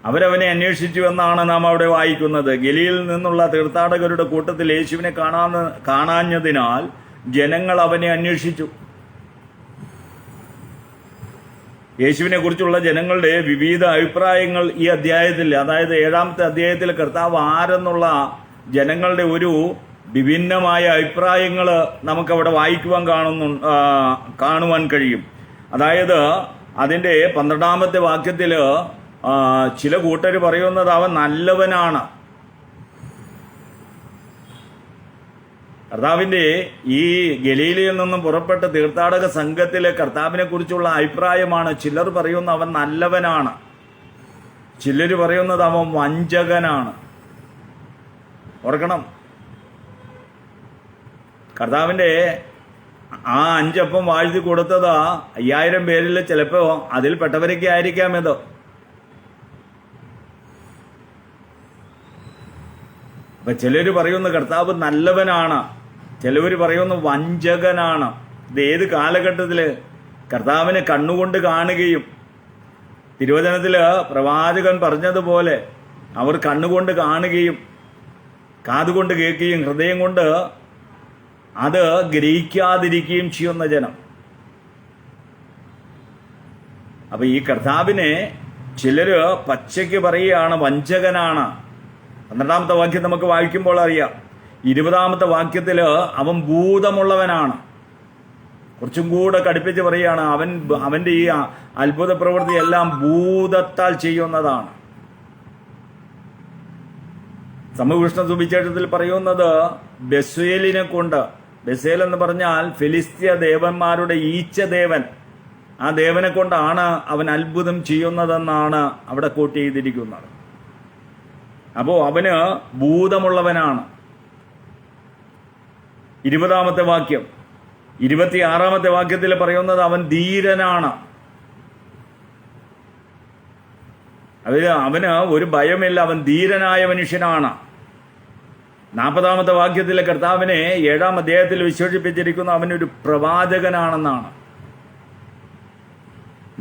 അവരവനെ അന്വേഷിച്ചു എന്നാണ് നാം അവിടെ വായിക്കുന്നത്. ഗലീലയിൽ നിന്നുള്ള തീർത്ഥാടകരുടെ കൂട്ടത്തിൽ യേശുവിനെ കാണാഞ്ഞതിനാൽ ജനങ്ങൾ അവനെ അന്വേഷിച്ചു. യേശുവിനെ കുറിച്ചുള്ള ജനങ്ങളുടെ വിവിധ അഭിപ്രായങ്ങൾ ഈ അധ്യായത്തിൽ, അതായത് 7-ാമത്തെ അധ്യായത്തിൽ കർത്താവ് ആരെന്നുള്ള ജനങ്ങളുടെ ഒരു വിഭിന്നമായ അഭിപ്രായങ്ങൾ നമുക്കവിടെ കാണുവാൻ കഴിയും. അതായത് അതിൻ്റെ 12-ാമത്തെ വാക്യത്തിൽ ചില കൂട്ടർ പറയുന്നത് അവൻ നല്ലവനാണ്. കർത്താവിന്റെ ഈ ഗലീലയിൽ നിന്നും പുറപ്പെട്ട തീർത്ഥാടക സംഘത്തിലെ കർത്താവിനെ കുറിച്ചുള്ള അഭിപ്രായമാണ്. ചിലർ പറയുന്ന അവൻ നല്ലവനാണ്, ചിലർ പറയുന്നത് അവൻ വഞ്ചകനാണ്. ഓർക്കണം, കർത്താവിന്റെ ആ 5 അപ്പം വാഴ്ത്തി കൊടുത്തത് 5000 പേരിൽ ചിലപ്പോ അതിൽപ്പെട്ടവരൊക്കെ ആയിരിക്കാം ഇത്. അപ്പൊ ചിലര് പറയുന്ന കർത്താവ് നല്ലവനാണ്, ചിലവർ പറയുന്ന വഞ്ചകനാണ്. ഇത് ഏത് കാലഘട്ടത്തില് കർത്താവിനെ കണ്ണുകൊണ്ട് കാണുകയും, തിരുവചനത്തില് പ്രവാചകൻ പറഞ്ഞതുപോലെ അവർ കണ്ണുകൊണ്ട് കാണുകയും കാതുകൊണ്ട് കേൾക്കുകയും ഹൃദയം കൊണ്ട് അത് ഗ്രഹിക്കാതിരിക്കുകയും ചെയ്യുന്ന ജനം. അപ്പൊ ഈ കർത്താവിനെ ചിലര് പച്ചയ്ക്ക് പറയുകയാണ് വഞ്ചകനാണ്. 12-ാമത്തെ വാക്യം നമുക്ക് വായിക്കുമ്പോൾ അറിയാം. 20-ാമത്തെ വാക്യത്തില് അവൻ ഭൂതമുള്ളവനാണ്. കുറച്ചും കൂടെ കടുപ്പിച്ച് പറയുകയാണ്, അവന്റെ ഈ അത്ഭുത പ്രവൃത്തി എല്ലാം ഭൂതത്താൽ ചെയ്യുന്നതാണ്. സമവിഷ്ണു സുവിശേഷത്തിൽ പറയുന്നത് ബെസേലിനെ കൊണ്ട്, ബെസേൽ എന്ന് പറഞ്ഞാൽ ഫിലിസ്തീയ ദേവന്മാരുടെ ഈച്ചദേവൻ, ആ ദേവനെ കൊണ്ടാണ് അവൻ അത്ഭുതം ചെയ്യുന്നതെന്നാണ് അവിടെ കോട്ട് ചെയ്തിരിക്കുന്നത്. അപ്പോ അവന് ഭൂതമുള്ളവനാണ്. 20-ാമത്തെ വാക്യം. 26-ാമത്തെ വാക്യത്തിൽ പറയുന്നത് അവൻ ധീരനാണ്. അവന് ഒരു ഭയമില്ല, അവൻ ധീരനായ മനുഷ്യനാണ്. 40-ാമത്തെ വാക്യത്തിലെ കർത്താവിനെ 7-ാം അധ്യായത്തിൽ വിശേഷിപ്പിച്ചിരിക്കുന്ന അവനൊരു പ്രവാചകനാണെന്നാണ്.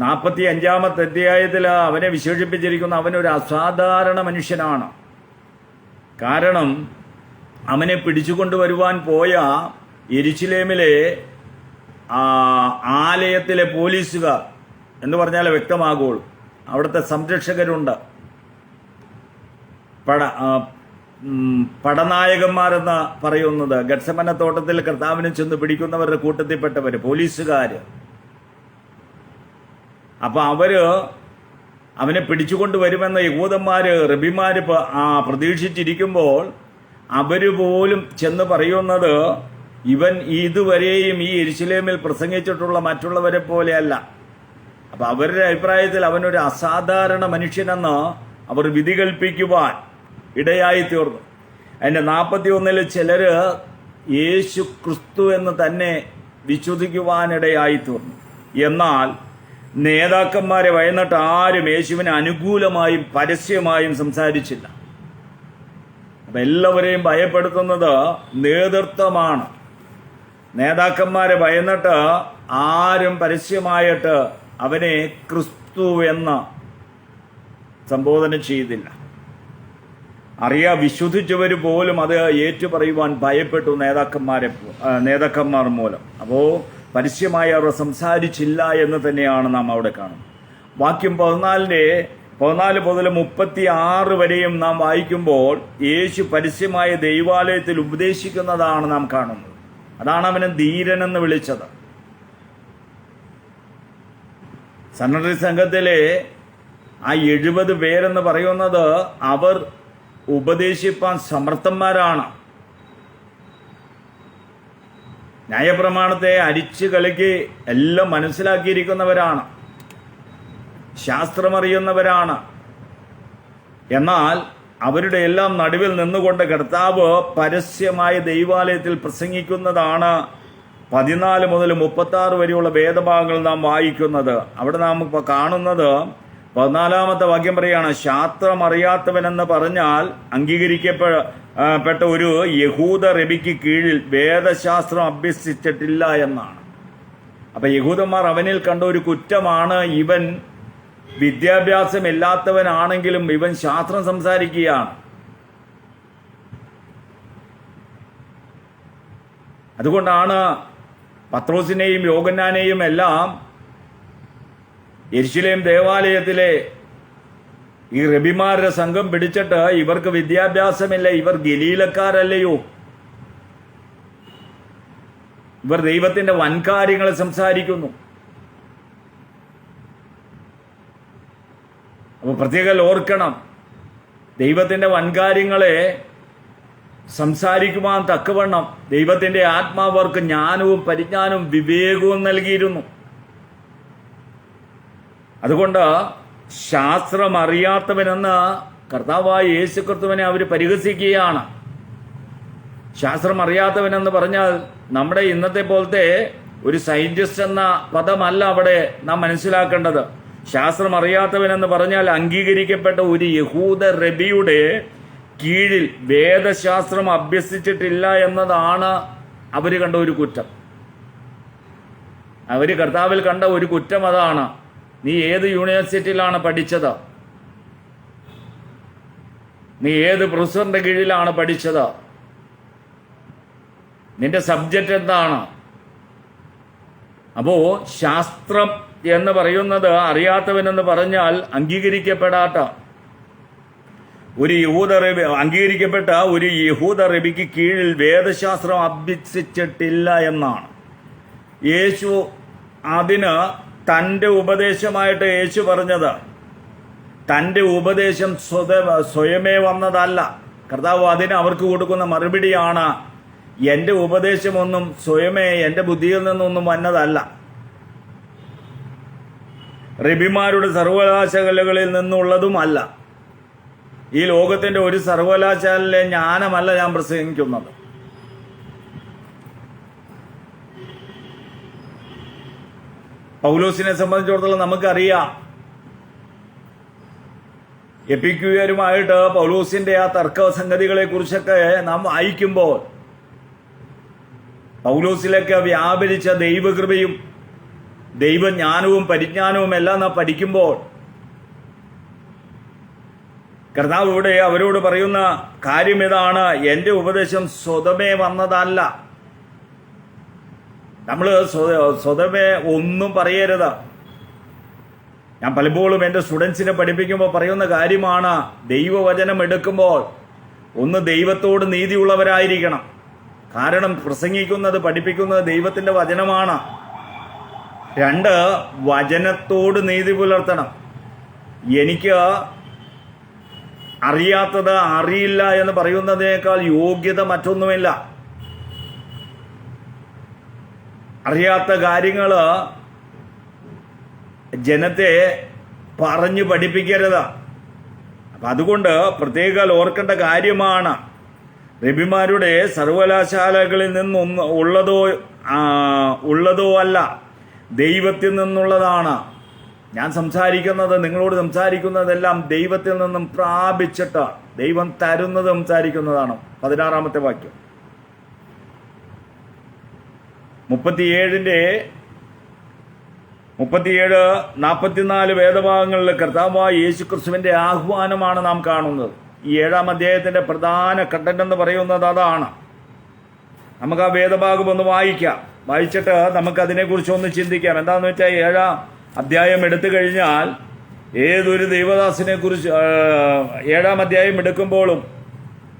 45-ാമത്തെ അധ്യായത്തിൽ അവനെ വിശേഷിപ്പിച്ചിരിക്കുന്ന അവനൊരു അസാധാരണ മനുഷ്യനാണ്. കാരണം അവനെ പിടിച്ചുകൊണ്ടുവരുവാൻ പോയ യെരുശലേമിലെ ആലയത്തിലെ പോലീസുകാർ എന്ന് പറഞ്ഞാൽ വ്യക്തമാകുള്ളൂ. അവിടുത്തെ സംരക്ഷകരുണ്ട്, പടനായകന്മാരെന്ന് പറയുന്നത്. ഗത്സമന തോട്ടത്തിൽ കർത്താവിനെ ചെന്ന് പിടിക്കുന്നവരുടെ കൂട്ടത്തിൽപ്പെട്ടവര് പോലീസുകാര്. അപ്പൊ അവര് അവനെ പിടിച്ചുകൊണ്ട് വരുമെന്ന് യഹൂദന്മാര് റബിമാര് പ്രതീക്ഷിച്ചിരിക്കുമ്പോൾ അവര് പോലും ചെന്ന് പറയുന്നത് ഇവൻ ഇതുവരെയും ഈ യെരുശലേമിൽ പ്രസംഗിച്ചിട്ടുള്ള മറ്റുള്ളവരെ പോലെയല്ല. അപ്പൊ അവരുടെ അഭിപ്രായത്തിൽ അവനൊരു അസാധാരണ മനുഷ്യനെന്ന് അവർ വിധി കൽപ്പിക്കുവാൻ ഇടയായി തീർന്നു. അതിന്റെ 41 ചിലര് യേശു ക്രിസ്തു എന്ന് തന്നെ വിശ്വസിക്കുവാനിടയായി തീർന്നു. എന്നാൽ നേതാക്കന്മാരെ വയന്നിട്ട് ആരും യേശുവിന് അനുകൂലമായും പരസ്യമായും സംസാരിച്ചില്ല. അപ്പൊ എല്ലാവരെയും ഭയപ്പെടുത്തുന്നത് നേതൃത്വമാണ്. നേതാക്കന്മാരെ ഭയന്നിട്ട് ആരും പരസ്യമായിട്ട് അവനെ ക്രിസ്തു എന്ന് സംബോധന ചെയ്തില്ല. വിശ്വസിച്ചവർ പോലും അത് ഏറ്റുപറയുവാൻ ഭയപ്പെട്ടു നേതാക്കന്മാർ മൂലം. അപ്പോ പരസ്യമായി അവർ സംസാരിച്ചില്ല എന്ന് തന്നെയാണ് നാം അവിടെ കാണുന്നത്. വാക്യം 14 മുതൽ 36 വരെയും നാം വായിക്കുമ്പോൾ യേശു പരസ്യമായ ദൈവാലയത്തിൽ ഉപദേശിക്കുന്നതാണ് നാം കാണുന്നത്. അതാണ് അവനെ ധീരനെന്ന് വിളിച്ചത്. സന്നദ്ധ സംഘത്തിലെ ആ 70 പേരെന്ന് പറയുന്നത് അവർ ഉപദേശിപ്പാൻ സമർത്ഥന്മാരാണ്. ന്യായപ്രമാണത്തെ അരിച്ചു കളിക്ക് എല്ലാം മനസ്സിലാക്കിയിരിക്കുന്നവരാണ്, ശാസ്ത്രമറിയുന്നവരാണ്. എന്നാൽ അവരുടെ എല്ലാം നടുവിൽ നിന്നുകൊണ്ട് കർത്താവ് പരസ്യമായ ദൈവാലയത്തിൽ പ്രസംഗിക്കുന്നതാണ് 14 മുതൽ 36 വരെയുള്ള വേദഭാഗങ്ങൾ നാം വായിക്കുന്നത്. അവിടെ നാം ഇപ്പോൾ കാണുന്നത് 14-ാമത്തെ വാക്യം പറയാണ്, ശാസ്ത്രം അറിയാത്തവനെന്ന് പറഞ്ഞാൽ അംഗീകരിക്കപ്പെട്ട ഒരു യഹൂദ റബിക്ക് കീഴിൽ വേദശാസ്ത്രം അഭ്യസിച്ചിട്ടില്ല എന്നാണ്. അപ്പൊ യഹൂദന്മാർ അവനിൽ കണ്ട ഒരു കുറ്റമാണ്, ഇവൻ വിദ്യാഭ്യാസമില്ലാത്തവനാണെങ്കിലും ഇവൻ ശാസ്ത്രം സംസാരിക്കുകയാണ്. അതുകൊണ്ടാണ് പത്രോസിനെയും യോഹന്നാനെയും എല്ലാം യെരുശലേം ദേവാലയത്തിലെ ഈ റബിമാരുടെ സംഘം പിടിച്ചിട്ട് ഇവർക്ക് വിദ്യാഭ്യാസമില്ല, ഇവർ ഗലീലക്കാരല്ലയോ, ഇവർ ദൈവത്തിന്റെ വൻകാര്യങ്ങൾ സംസാരിക്കുന്നു. അപ്പൊ പ്രത്യേകം ഓർക്കണം, ദൈവത്തിന്റെ വൻകാര്യങ്ങളെ സംസാരിക്കുവാൻ തക്കവണ്ണം ദൈവത്തിന്റെ ആത്മാവർക്ക് ജ്ഞാനവും പരിജ്ഞാനവും വിവേകവും നൽകിയിരുന്നു. അതുകൊണ്ട് ശാസ്ത്രം അറിയാത്തവനെന്ന് കർത്താവായ യേശു ക്രിസ്തുവിനെ അവർ പരിഹസിക്കുകയാണ്. ശാസ്ത്രം അറിയാത്തവനെന്ന് പറഞ്ഞാൽ നമ്മുടെ ഇന്നത്തെ പോലത്തെ ഒരു സയന്റിസ്റ്റ് എന്ന പദമല്ല അവിടെ നാം മനസ്സിലാക്കേണ്ടത്. ശാസ്ത്രം അറിയാത്തവനെന്ന് പറഞ്ഞാൽ അംഗീകരിക്കപ്പെട്ട ഒരു യഹൂദ റബിയുടെ കീഴിൽ വേദശാസ്ത്രം അഭ്യസിച്ചിട്ടില്ല എന്നതാണ് അവര് കണ്ട ഒരു കുറ്റം. അവര് കർത്താവിൽ കണ്ട ഒരു കുറ്റം അതാണ്. നീ ഏത് യൂണിവേഴ്സിറ്റിയിലാണ് പഠിച്ചത്? നീ ഏത് പ്രൊഫസറിന്റെ കീഴിലാണ് പഠിച്ചത്? നിന്റെ സബ്ജക്റ്റ് എന്താണ്? അപ്പോ ശാസ്ത്രം എന്ന് പറയുന്നത് അറിയാത്തവനെന്ന് പറഞ്ഞാൽ അംഗീകരിക്കപ്പെടാത്ത ഒരു അംഗീകരിക്കപ്പെട്ട ഒരു യഹൂദ റബിക്ക് കീഴിൽ വേദശാസ്ത്രം അഭ്യസിച്ചിട്ടില്ല എന്നാണ്. യേശു അതിന് തന്റെ ഉപദേശമായിട്ട് യേശു പറഞ്ഞത്, തന്റെ ഉപദേശം സ്വയമേ വന്നതല്ല. കർത്താവ് അതിന് അവർക്ക് കൊടുക്കുന്ന മറുപടിയാണ്, എന്റെ ഉപദേശമൊന്നും സ്വയമേ എന്റെ ബുദ്ധിയിൽ നിന്നൊന്നും വന്നതല്ല, റബിമാരുടെ സർവകലാശാലകളിൽ നിന്നുള്ളതുമല്ല, ഈ ലോകത്തിന്റെ ഒരു സർവകലാശാലയിലെ ജ്ഞാനമല്ല ഞാൻ പ്രസംഗിക്കുന്നത്. പൗലോസിനെ സംബന്ധിച്ചിടത്തോളം നമുക്കറിയാം, എപ്പിക്യൂയരുമായിട്ട് പൗലോസിന്റെ ആ തർക്ക സംഗതികളെ കുറിച്ചൊക്കെ നാം വായിക്കുമ്പോൾ പൗലോസിലേക്ക് വ്യാപരിച്ച ദൈവകൃപയും ദൈവജ്ഞാനവും പരിജ്ഞാനവും എല്ലാം നാം പഠിക്കുമ്പോൾ കർത്താവ് ഇവിടെ അവരോട് പറയുന്ന കാര്യം ഇതാണ്, എന്റെ ഉപദേശം സ്വതമേ വന്നതല്ല. നമ്മൾ സ്വതമേ ഒന്നും പറയരുത്. ഞാൻ പലപ്പോഴും എൻ്റെ സ്റ്റുഡൻസിനെ പഠിപ്പിക്കുമ്പോൾ പറയുന്ന കാര്യമാണ്, ദൈവവചനം എടുക്കുമ്പോൾ ഒന്ന് ദൈവത്തോട് നീതിയുള്ളവരായിരിക്കണം. കാരണം പ്രസംഗിക്കുന്നത് പഠിപ്പിക്കുന്നത് ദൈവത്തിന്റെ വചനമാണ്. 2 വചനത്തോട് നീതി പുലർത്തണം. എനിക്ക് അറിയാത്തത് അറിയില്ല എന്ന് പറയുന്നതിനേക്കാൾ യോഗ്യത മറ്റൊന്നുമില്ല. അറിയാത്ത കാര്യങ്ങൾ ജനത്തെ പറഞ്ഞു പഠിപ്പിക്കരുത്. അപ്പം അതുകൊണ്ട് പ്രത്യേകം ഓർക്കേണ്ട കാര്യമാണ്, റബിമാരുടെ സർവകലാശാലകളിൽ നിന്നൊന്ന് ഉള്ളതോ അല്ല, ദൈവത്തിൽ നിന്നുള്ളതാണ്. ഞാൻ സംസാരിക്കുന്നത്, നിങ്ങളോട് സംസാരിക്കുന്നതെല്ലാം ദൈവത്തിൽ നിന്നും പ്രാപിച്ചിട്ട് ദൈവം തരുന്നത് സംസാരിക്കുന്നതാണ്. 16-ാമത്തെ വാക്യം 37-44 വേദഭാഗങ്ങളിൽ കർത്താവായ യേശുക്രിസ്തുവിന്റെ ആഹ്വാനമാണ് നാം കാണുന്നത്. ഈ 7-ാം അധ്യായത്തിന്റെ പ്രധാന കണ്ടന്റ് എന്ന് പറയുന്നത് അതാണ്. നമുക്ക് ആ വേദഭാഗം ഒന്ന് വായിച്ചിട്ട് നമുക്ക് അതിനെക്കുറിച്ച് ഒന്ന് ചിന്തിക്കാം. എന്താണെന്ന് വെച്ചാൽ 7-ാം അധ്യായം എടുത്തു കഴിഞ്ഞാൽ ഏതൊരു ദൈവദാസനെ കുറിച്ച് 7-ാം അധ്യായം എടുക്കുമ്പോഴും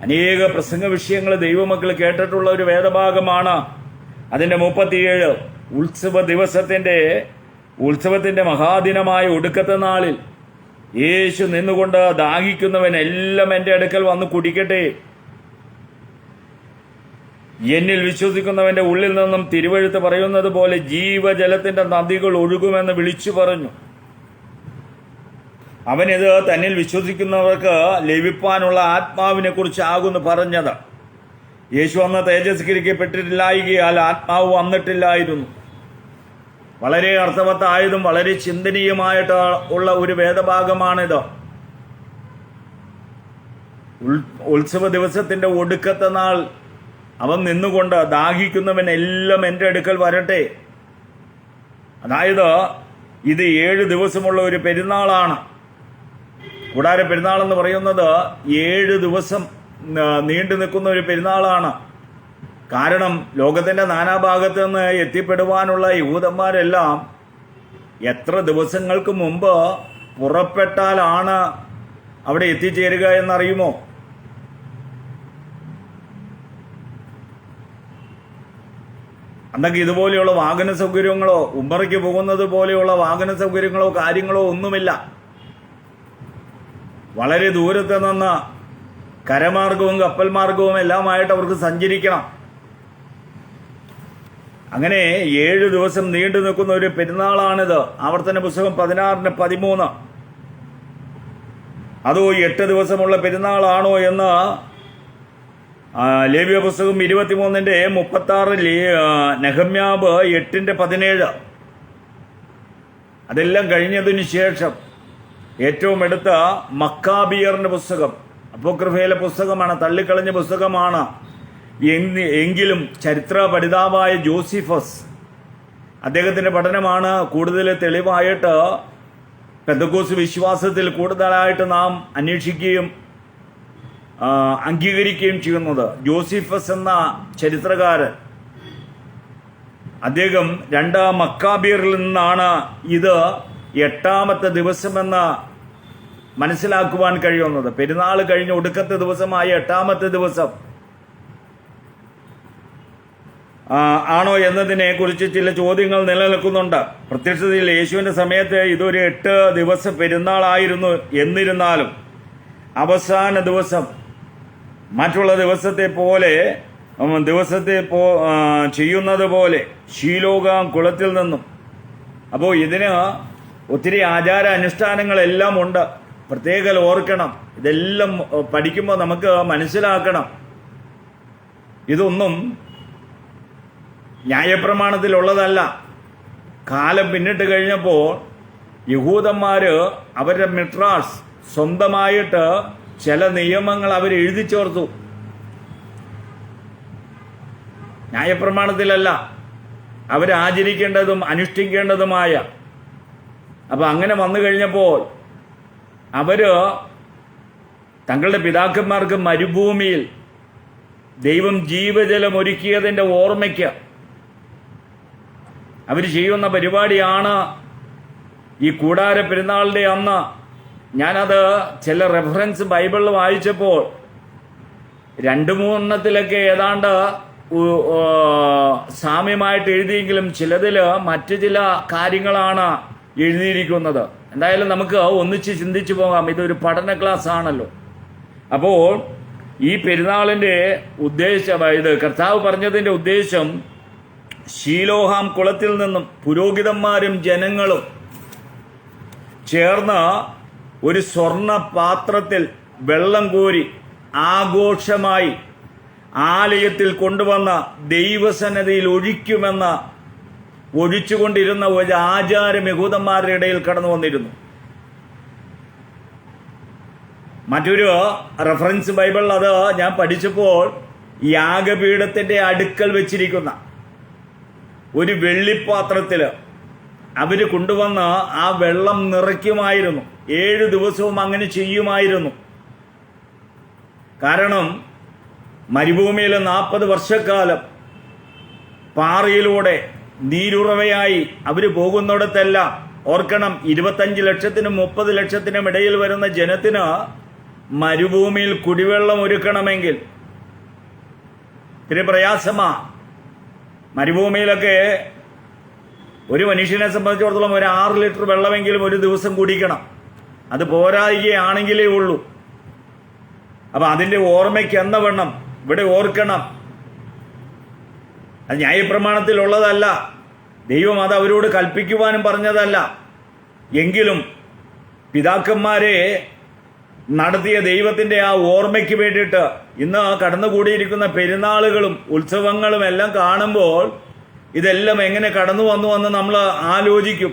അനേക പ്രസംഗ വിഷയങ്ങൾ ദൈവമക്കൾ കേട്ടിട്ടുള്ള ഒരു വേദഭാഗമാണ്. അതിന്റെ 37 ഉത്സവത്തിന്റെ മഹാദിനമായ ഒടുക്കത്തെ നാളിൽ യേശു നിന്നുകൊണ്ട് ദാഹിക്കുന്നവൻ എല്ലാം എൻ്റെ അടുക്കൽ വന്ന് കുടിക്കട്ടെ, എന്നിൽ വിശ്വസിക്കുന്നവന്റെ ഉള്ളിൽ നിന്നും തിരുവെഴുത്ത് പറയുന്നത് പോലെ ജീവജലത്തിന്റെ നദികൾ ഒഴുകുമെന്ന് വിളിച്ചു പറഞ്ഞു. അവനിത് തന്നിൽ വിശ്വസിക്കുന്നവർക്ക് ലഭിപ്പാനുള്ള ആത്മാവിനെ കുറിച്ചാകുന്നു പറഞ്ഞത്. യേശു അന്ന് തേജസ്കരിക്കപ്പെട്ടിട്ടില്ലായികയാൽ ആത്മാവ് വന്നിട്ടില്ലായിരുന്നു. വളരെ അർത്ഥവത്തായതും വളരെ ചിന്തനീയമായിട്ട് ഉള്ള ഒരു വേദഭാഗമാണിത്. ഉത്സവ ദിവസത്തിന്റെ ഒടുക്കത്തെ നാൾ അവൻ നിന്നുകൊണ്ട് ദാഹിക്കുന്നവൻ എല്ലാം എൻ്റെ അടുക്കൽ വരട്ടെ. അതായത് ഇത് 7 ദിവസമുള്ള ഒരു പെരുന്നാളാണ്. കൂടാര പെരുന്നാൾ എന്ന് പറയുന്നത് 7 ദിവസം നീണ്ടു നിൽക്കുന്ന ഒരു പെരുന്നാളാണ്. കാരണം ലോകത്തിന്റെ നാനാഭാഗത്ത് നിന്ന് എത്തിപ്പെടുവാനുള്ള യഹൂദന്മാരെല്ലാം എത്ര ദിവസങ്ങൾക്ക് മുമ്പ് പുറപ്പെട്ടാലാണ് അവിടെ എത്തിച്ചേരുക എന്നറിയുമോ? അന്നൊക്കെ ഇതുപോലെയുള്ള വാഹന സൗകര്യങ്ങളോ ഉംറയ്ക്ക് പോകുന്നത് പോലെയുള്ള വാഹന സൗകര്യങ്ങളോ കാര്യങ്ങളോ ഒന്നുമില്ല. വളരെ ദൂരത്ത് നിന്ന് കരമാർഗവും കപ്പൽ മാർഗവും എല്ലാമായിട്ട് അവർക്ക് സഞ്ചരിക്കണം. അങ്ങനെ 7 ദിവസം നീണ്ടു നിൽക്കുന്ന ഒരു പെരുന്നാളാണിത്. ആവർത്തന പുസ്തകം 16-13. അതോ 8 ദിവസമുള്ള പെരുന്നാളാണോ എന്ന് ലേവ്യ പുസ്തകം 23-36, നെഹമ്യാവ് 8-17. അതെല്ലാം കഴിഞ്ഞതിന് ശേഷം ഏറ്റവും അടുത്ത മക്കാബിയറിന്റെ പുസ്തകം, അപ്പോക്രിഫയിലെ പുസ്തകമാണ്, തള്ളിക്കളഞ്ഞ പുസ്തകമാണ്. എങ്കിലും ചരിത്ര പഠിതാവായ ജോസിഫസ്, അദ്ദേഹത്തിന്റെ പഠനമാണ് കൂടുതൽ തെളിവായിട്ട് പെന്തക്കോസ്ത് വിശ്വാസത്തിൽ കൂടുതലായിട്ട് നാം അന്വേഷിക്കുകയും അംഗീകരിക്കുകയും ചെയ്യുന്നത്. ജോസിഫസ് എന്ന ചരിത്രകാരൻ, അദ്ദേഹം 2 മക്കാബിയറിൽ നിന്നാണ് ഇത് 8-ാമത്തെ ദിവസമെന്ന് മനസ്സിലാക്കുവാൻ കഴിയുന്നത്. പെരുന്നാൾ കഴിഞ്ഞ ഒടുക്കത്തെ ദിവസമായ 8-ാമത്തെ ദിവസം ആണോ എന്നതിനെ കുറിച്ച് ചില ചോദ്യങ്ങൾ നിലനിൽക്കുന്നുണ്ട്. പ്രത്യക്ഷത്തിൽ യേശുവിന്റെ സമയത്ത് ഇതൊരു 8 ദിവസ പെരുന്നാളായിരുന്നു. എന്നിരുന്നാലും അവസാന ദിവസം മറ്റുള്ള ദിവസത്തെ ചെയ്യുന്നത് പോലെ ശീലോകാം കുളത്തിൽ നിന്നും. അപ്പോൾ ഇതിന് ഒത്തിരി ആചാര അനുഷ്ഠാനങ്ങളെല്ലാം ഉണ്ട്. പ്രത്യേകം ഓർക്കണം, ഇതെല്ലാം പഠിക്കുമ്പോൾ നമുക്ക് മനസ്സിലാക്കണം, ഇതൊന്നും ന്യായപ്രമാണത്തിലുള്ളതല്ല. കാലം പിന്നിട്ട് കഴിഞ്ഞപ്പോൾ യഹൂദന്മാര് അവരുടെ മിട്രാസ് സ്വന്തമായിട്ട് ചില നിയമങ്ങൾ അവർ എഴുതി ചേർത്തു. ന്യായപ്രമാണത്തിലല്ല, അവരാചരിക്കേണ്ടതും അനുഷ്ഠിക്കേണ്ടതുമായ. അപ്പം അങ്ങനെ വന്നു കഴിഞ്ഞപ്പോൾ അവര് തങ്ങളുടെ പിതാക്കന്മാർക്ക് മരുഭൂമിയിൽ ദൈവം ജീവജലം ഒരുക്കിയതിൻ്റെ ഓർമ്മയ്ക്ക് അവർ ചെയ്യുന്ന പരിപാടിയാണ് ഈ കൂടാര പെരുന്നാളിൻ്റെ അന്ന്. ഞാനത് ചില റെഫറൻസ് ബൈബിളിൽ വായിച്ചപ്പോൾ 2-3 ഏതാണ്ട് സാമ്യമായിട്ട് എഴുതിയെങ്കിലും ചിലതിൽ മറ്റു ചില കാര്യങ്ങളാണ് എഴുതിയിരിക്കുന്നത്. എന്തായാലും നമുക്ക് ഒന്നിച്ച് ചിന്തിച്ചു പോകാം. ഇതൊരു പഠന ക്ലാസ് ആണല്ലോ. അപ്പോൾ ഈ പെരുന്നാളിൻ്റെ ഉദ്ദേശം, ഇത് കർത്താവ് പറഞ്ഞതിൻ്റെ ഉദ്ദേശം, ശീലോഹാം കുളത്തിൽ നിന്നും പുരോഹിതന്മാരും ജനങ്ങളും ചേർന്ന് ഒരു സ്വർണ്ണ പാത്രത്തിൽ വെള്ളം കോരി ആഘോഷമായി ആലയത്തിൽ കൊണ്ടുവന്ന ദൈവസന്നിധിയിൽ ഒഴിച്ചുകൊണ്ടിരുന്ന ഒരു ആചാരം യഹൂദന്മാരുടെ ഇടയിൽ കടന്നു വന്നിരുന്നു. മറ്റൊരു റെഫറൻസ് ബൈബിളിൽ അത് ഞാൻ പഠിച്ചപ്പോൾ യാഗപീഠത്തിന്റെ അടുക്കൽ വെച്ചിരിക്കുന്ന ഒരു വെള്ളിപ്പാത്രത്തിൽ അവർ കൊണ്ടുവന്ന് ആ വെള്ളം നിറയ്ക്കുമായിരുന്നു. 7 ദിവസവും അങ്ങനെ ചെയ്യുമായിരുന്നു. കാരണം മരുഭൂമിയിൽ 40 വർഷക്കാലം പാറയിലൂടെ നീരുറവയായി അവർ പോകുന്നിടത്തെല്ലാം, ഓർക്കണം, 25 ലക്ഷത്തിനും 30 ലക്ഷത്തിനും ഇടയിൽ വരുന്ന ജനത്തിന് മരുഭൂമിയിൽ കുടിവെള്ളം ഒരുക്കണമെങ്കിൽ ഇത്തിരി പ്രയാസമാ. മരുഭൂമിയിലൊക്കെ ഒരു മനുഷ്യനെ സംബന്ധിച്ചിടത്തോളം ഒരു 6 ലിറ്റർ വെള്ളമെങ്കിലും ഒരു ദിവസം കുടിക്കണം. അത് പോരായികയാണെങ്കിലേ ഉള്ളൂ. അപ്പം അതിൻ്റെ ഓർമ്മയ്ക്ക് എന്ന വണ്ണം ഇവിടെ ഓർക്കണം. അത് ന്യായപ്രമാണത്തിലുള്ളതല്ല, ദൈവം അത് അവരോട് കൽപ്പിക്കുവാനും പറഞ്ഞതല്ല. എങ്കിലും പിതാക്കന്മാരെ നടത്തിയ ദൈവത്തിൻ്റെ ആ ഓർമ്മയ്ക്ക് വേണ്ടിയിട്ട് ഇന്ന് കടന്നുകൂടിയിരിക്കുന്ന പെരുന്നാളുകളും ഉത്സവങ്ങളും എല്ലാം കാണുമ്പോൾ ഇതെല്ലാം എങ്ങനെ കടന്നു വന്നു എന്ന് നമ്മൾ ആലോചിക്കും.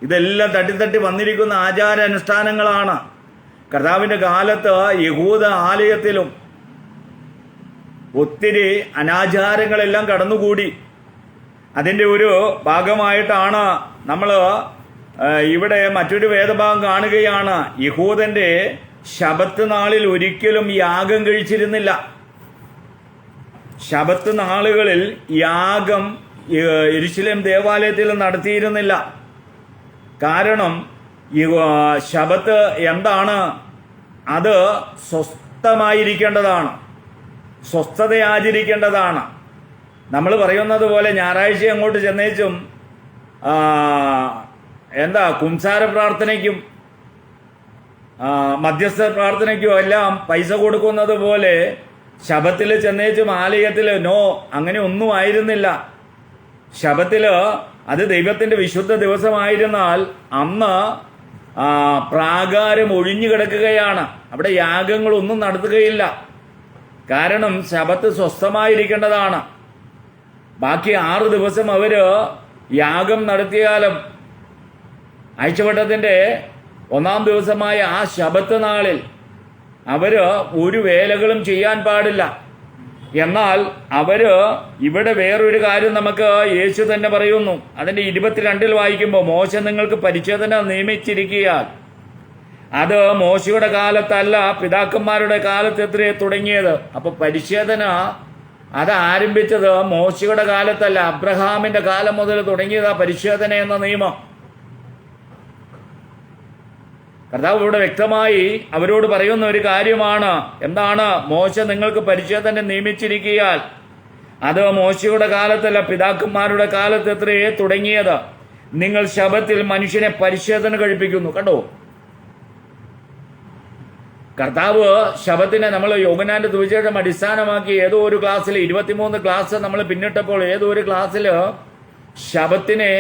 ഇതെല്ലാം തട്ടി വന്നിരിക്കുന്ന ആചാരാനുഷ്ഠാനങ്ങളാണ്. കർത്താവിൻ്റെ കാലത്ത് യഹൂദ ആലയത്തിലും ഒത്തിരി അനാചാരങ്ങളെല്ലാം കടന്നുകൂടി. അതിൻ്റെ ഒരു ഭാഗമായിട്ടാണ് നമ്മൾ ഇവിടെ മറ്റൊരു വേദഭാഗം കാണുകയാണ്. യഹൂദന്റെ ശബത്ത് നാളിൽ ഒരിക്കലും യാഗം കഴിച്ചിരുന്നില്ല. ശബത്ത് നാളുകളിൽ യാഗം യെരൂശലേം ദേവാലയത്തിൽ നടത്തിയിരുന്നില്ല. കാരണം ശബത്ത് എന്താണ്? അത് സ്വസ്ഥമായിരിക്കേണ്ടതാണ്, സ്വസ്ഥത ആചരിക്കേണ്ടതാണ്. നമ്മൾ പറയുന്നത് പോലെ ഞായറാഴ്ച അങ്ങോട്ട് ചെന്നേച്ചും കുംസാര പ്രാർത്ഥനയ്ക്കും മധ്യസ്ഥ പ്രാർത്ഥനയ്ക്കും എല്ലാം പൈസ കൊടുക്കുന്നത് പോലെ ശബത്തിൽ ചെന്നേച്ചും ആലയത്തിൽ അങ്ങനെ ഒന്നും ആയിരുന്നില്ല. ശബത്തിൽ അത് ദൈവത്തിന്റെ വിശുദ്ധ ദിവസമായിരുന്നാൽ അന്ന് പ്രാകാരം ഒഴിഞ്ഞു കിടക്കുകയാണ്. അവിടെ യാഗങ്ങളൊന്നും നടത്തുകയില്ല. കാരണം ശബത്ത് സ്വസ്ഥമായിരിക്കേണ്ടതാണ്. ബാക്കി 6 ദിവസം അവര് യാഗം നടത്തിയാലും ആഴ്ചവട്ടത്തിന്റെ 1-ാം ദിവസമായ ആ ശബത്ത് നാളിൽ അവര് ഒരു വേലകളും ചെയ്യാൻ പാടില്ല. എന്നാൽ അവര് ഇവിടെ വേറൊരു കാര്യം നമുക്ക് യേശു തന്നെ പറയുന്നു. അതിന്റെ 22 വായിക്കുമ്പോൾ, മോശ നിങ്ങൾക്ക് പരിച്ഛേദന നിയമിച്ചിരിക്കുകയാൽ അത് മോശയുടെ കാലത്തല്ല പിതാക്കന്മാരുടെ കാലത്ത് എത്രയെ തുടങ്ങിയത്. അപ്പൊ പരിച്ഛേദന അത് ആരംഭിച്ചത് മോശയുടെ കാലത്തല്ല, അബ്രഹാമിന്റെ കാലം മുതൽ തുടങ്ങിയതാ പരിച്ഛേദന എന്ന നിയമം. കർത്താവ് ഇവിടെ വ്യക്തമായി അവരോട് പറയുന്ന ഒരു കാര്യമാണ്. എന്താണ്? മോശ നിങ്ങൾക്ക് പരിച്ഛേദന നിയമിച്ചിരിക്കുകയാൽ അത് മോശയുടെ കാലത്തല്ല പിതാക്കന്മാരുടെ കാലത്ത് എത്രയെ തുടങ്ങിയത്. നിങ്ങൾ ശബത്തിൽ മനുഷ്യനെ പരിച്ഛേദന കഴിപ്പിക്കുന്നു. കണ്ടോ? കർത്താവ് ശബത്തിനെ നമ്മൾ യോഹന്നാന്റെ സുവിശേഷം അടിസ്ഥാനമാക്കി ഏതോ ഒരു ക്ലാസ്സിൽ 23 ക്ലാസ് നമ്മൾ പിന്നിട്ടപ്പോൾ ഏതോ ഒരു ക്ലാസ്സിൽ ശബത്തിനെ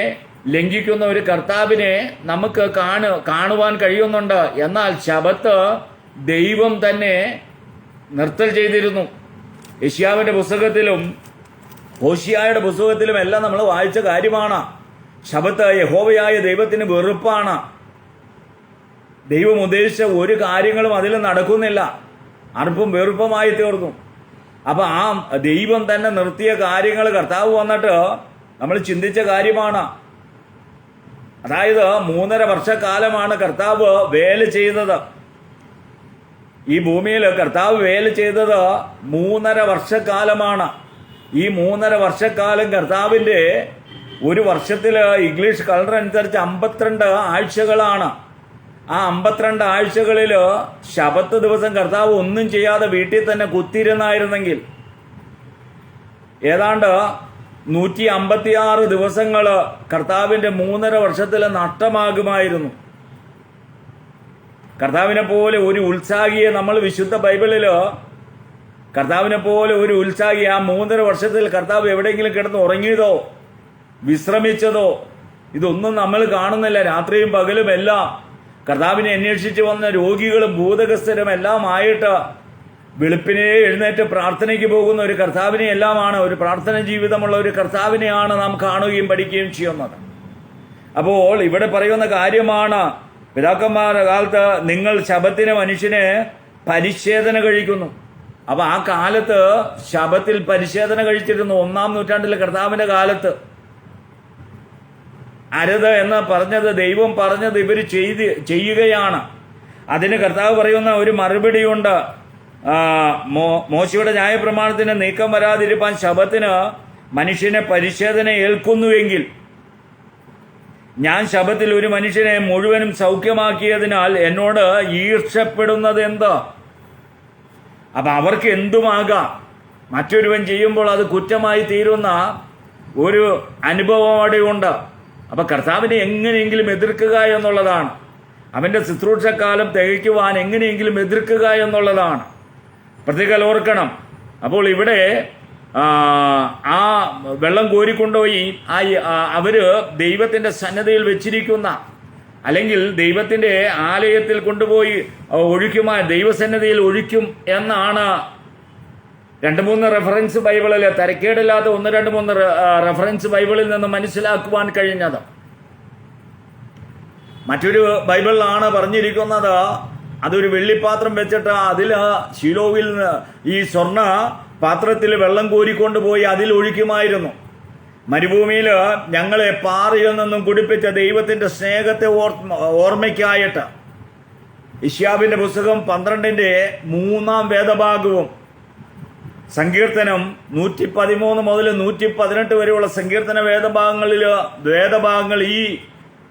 ലംഘിക്കുന്ന ഒരു കർത്താവിനെ നമുക്ക് കാണുവാൻ കഴിയുന്നുണ്ട്. എന്നാൽ ശബത്ത് ദൈവം തന്നെ നിർത്തൽ ചെയ്തിരുന്നു. യെശയ്യാവിന്റെ പുസ്തകത്തിലും ഹോശിയായുടെ പുസ്തകത്തിലും എല്ലാം നമ്മൾ വായിച്ച കാര്യമാണ്. ശബത്ത് യഹോവയായ ദൈവത്തിന് വെറുപ്പാണ്. ദൈവം ഉദ്ദേശിച്ച ഒരു കാര്യങ്ങളും അതിൽ നടക്കുന്നില്ല. അർപ്പും വെറുപ്പമായി തീർന്നു. അപ്പൊ ആ ദൈവം തന്നെ നിർത്തിയ കാര്യങ്ങൾ കർത്താവ് വന്നിട്ട് നമ്മൾ ചിന്തിച്ച കാര്യമാണ്. അതായത് 3.5 വർഷക്കാലമാണ് കർത്താവ് വേല ചെയ്തത്. ഈ ഭൂമിയിൽ കർത്താവ് വേല ചെയ്തത് 3.5 വർഷക്കാലമാണ്. ഈ 3.5 വർഷക്കാലം കർത്താവിന്റെ ഒരു വർഷത്തില് ഇംഗ്ലീഷ് കലണ്ടർ അനുസരിച്ച് 52 ആഴ്ചകളാണ്. ആ 52 ആഴ്ചകളിൽ ശബത്ത് ദിവസം കർത്താവ് ഒന്നും ചെയ്യാതെ വീട്ടിൽ തന്നെ കുത്തിയിരുന്നായിരുന്നെങ്കിൽ ഏതാണ്ട് 156 ദിവസങ്ങൾ കർത്താവിൻ്റെ 3.5 വർഷത്തിൽ നഷ്ടമാകുമായിരുന്നു. കർത്താവിനെ പോലെ ഒരു ഉത്സാഹിയെ നമ്മൾ വിശുദ്ധ ബൈബിളിൽ കർത്താവിനെ പോലെ ഒരു ഉത്സാഹി ആ 3.5 വർഷത്തിൽ കർത്താവ് എവിടെയെങ്കിലും കിടന്ന് ഉറങ്ങിയതോ വിശ്രമിച്ചതോ ഇതൊന്നും നമ്മൾ കാണുന്നില്ല. രാത്രിയും പകലും എല്ലാം കർത്താവിനെ അന്വേഷിച്ച് വന്ന രോഗികളും ഭൂതഗ്രസ്തരും എല്ലാം ആയിട്ട് വെളുപ്പിനെ എഴുന്നേറ്റ് പ്രാർത്ഥനയ്ക്ക് പോകുന്ന ഒരു കർത്താവിനെ എല്ലാമാണ്, ഒരു പ്രാർത്ഥന ജീവിതമുള്ള ഒരു കർത്താവിനെയാണ് നാം കാണുകയും പഠിക്കുകയും ചെയ്യുന്നത്. അപ്പോൾ ഇവിടെ പറയുന്ന കാര്യമാണ്, പിതാക്കന്മാരുടെ കാലത്ത് നിങ്ങൾ ശബത്തിന് മനുഷ്യനെ പരിച്ഛേദന കഴിക്കുന്നു. അപ്പൊ ആ കാലത്ത് ശബത്തിൽ പരിച്ഛേദന കഴിച്ചിരുന്നു. 1-ാം നൂറ്റാണ്ടിലെ കർത്താവിന്റെ കാലത്ത് അരുത് എന്ന് പറഞ്ഞത് ദൈവം പറഞ്ഞത് ഇവർ ചെയ്യുകയാണ്. അതിന് കർത്താവ് പറയുന്ന ഒരു മറുപടിയുണ്ട്. മോശയുടെ ന്യായപ്രമാണത്തിന് നീക്കം വരാതിരിപ്പാൻ ശബത്തിന് മനുഷ്യനെ പരിച്ഛേദന ഏൽക്കുന്നുവെങ്കിൽ ഞാൻ ശബത്തിൽ ഒരു മനുഷ്യനെ മുഴുവനും സൗഖ്യമാക്കിയതിനാൽ എന്നോട് ഈർഷ്യപ്പെടുന്നത് എന്ത്? അപ്പൊ അവർക്ക് എന്തുമാകാം. മറ്റൊരുവൻ ചെയ്യുമ്പോൾ അത് കുറ്റമായി തീരുന്ന ഒരു അനുഭവം അവിടെയുണ്ട്. അപ്പൊ കർത്താവിനെ എങ്ങനെയെങ്കിലും എതിർക്കുക എന്നുള്ളതാണ്, അവന്റെ ശുശ്രൂഷക്കാലം തികയ്ക്കുവാൻ എങ്ങനെയെങ്കിലും എതിർക്കുക എന്നുള്ളതാണ്. പ്രത്യേകം ഓർക്കണം. അപ്പോൾ ഇവിടെ ആ വെള്ളം കോരിക്കൊണ്ടുപോയി അവര് ദൈവത്തിന്റെ സന്നദ്ധയിൽ വെച്ചിരിക്കുന്ന, അല്ലെങ്കിൽ ദൈവത്തിന്റെ ആലയത്തിൽ കൊണ്ടുപോയി ഒഴിക്കുമായി ദൈവസന്നദ്ധയിൽ ഒഴിക്കും എന്നാണ് 2-3 റെഫറൻസ് ബൈബിളിൽ, തരക്കേടില്ലാത്ത 1-2-3 റെഫറൻസ് ബൈബിളിൽ നിന്ന് മനസ്സിലാക്കുവാൻ കഴിഞ്ഞത്. മറ്റൊരു ബൈബിളിലാണ് പറഞ്ഞിരിക്കുന്നത്, അതൊരു വെള്ളിപ്പാത്രം വെച്ചിട്ട് അതിൽ ശീലോവിൽ ഈ സ്വർണ്ണ പാത്രത്തിൽ വെള്ളം കോരിക്കൊണ്ടുപോയി അതിൽ ഒഴിക്കുമായിരുന്നു. മരുഭൂമിയിൽ ഞങ്ങളെ പാറയിൽ നിന്നും കുടിപ്പിച്ച ദൈവത്തിന്റെ സ്നേഹത്തെ ഓർമ്മയ്ക്കായിട്ട് യിശയ്യാവിന്റെ പുസ്തകം 12-ന്റെ 3-ാം വേദഭാഗവും സങ്കീർത്തനം 113 മുതൽ 118 വരെയുള്ള സങ്കീർത്തന വേദഭാഗങ്ങൾ ഈ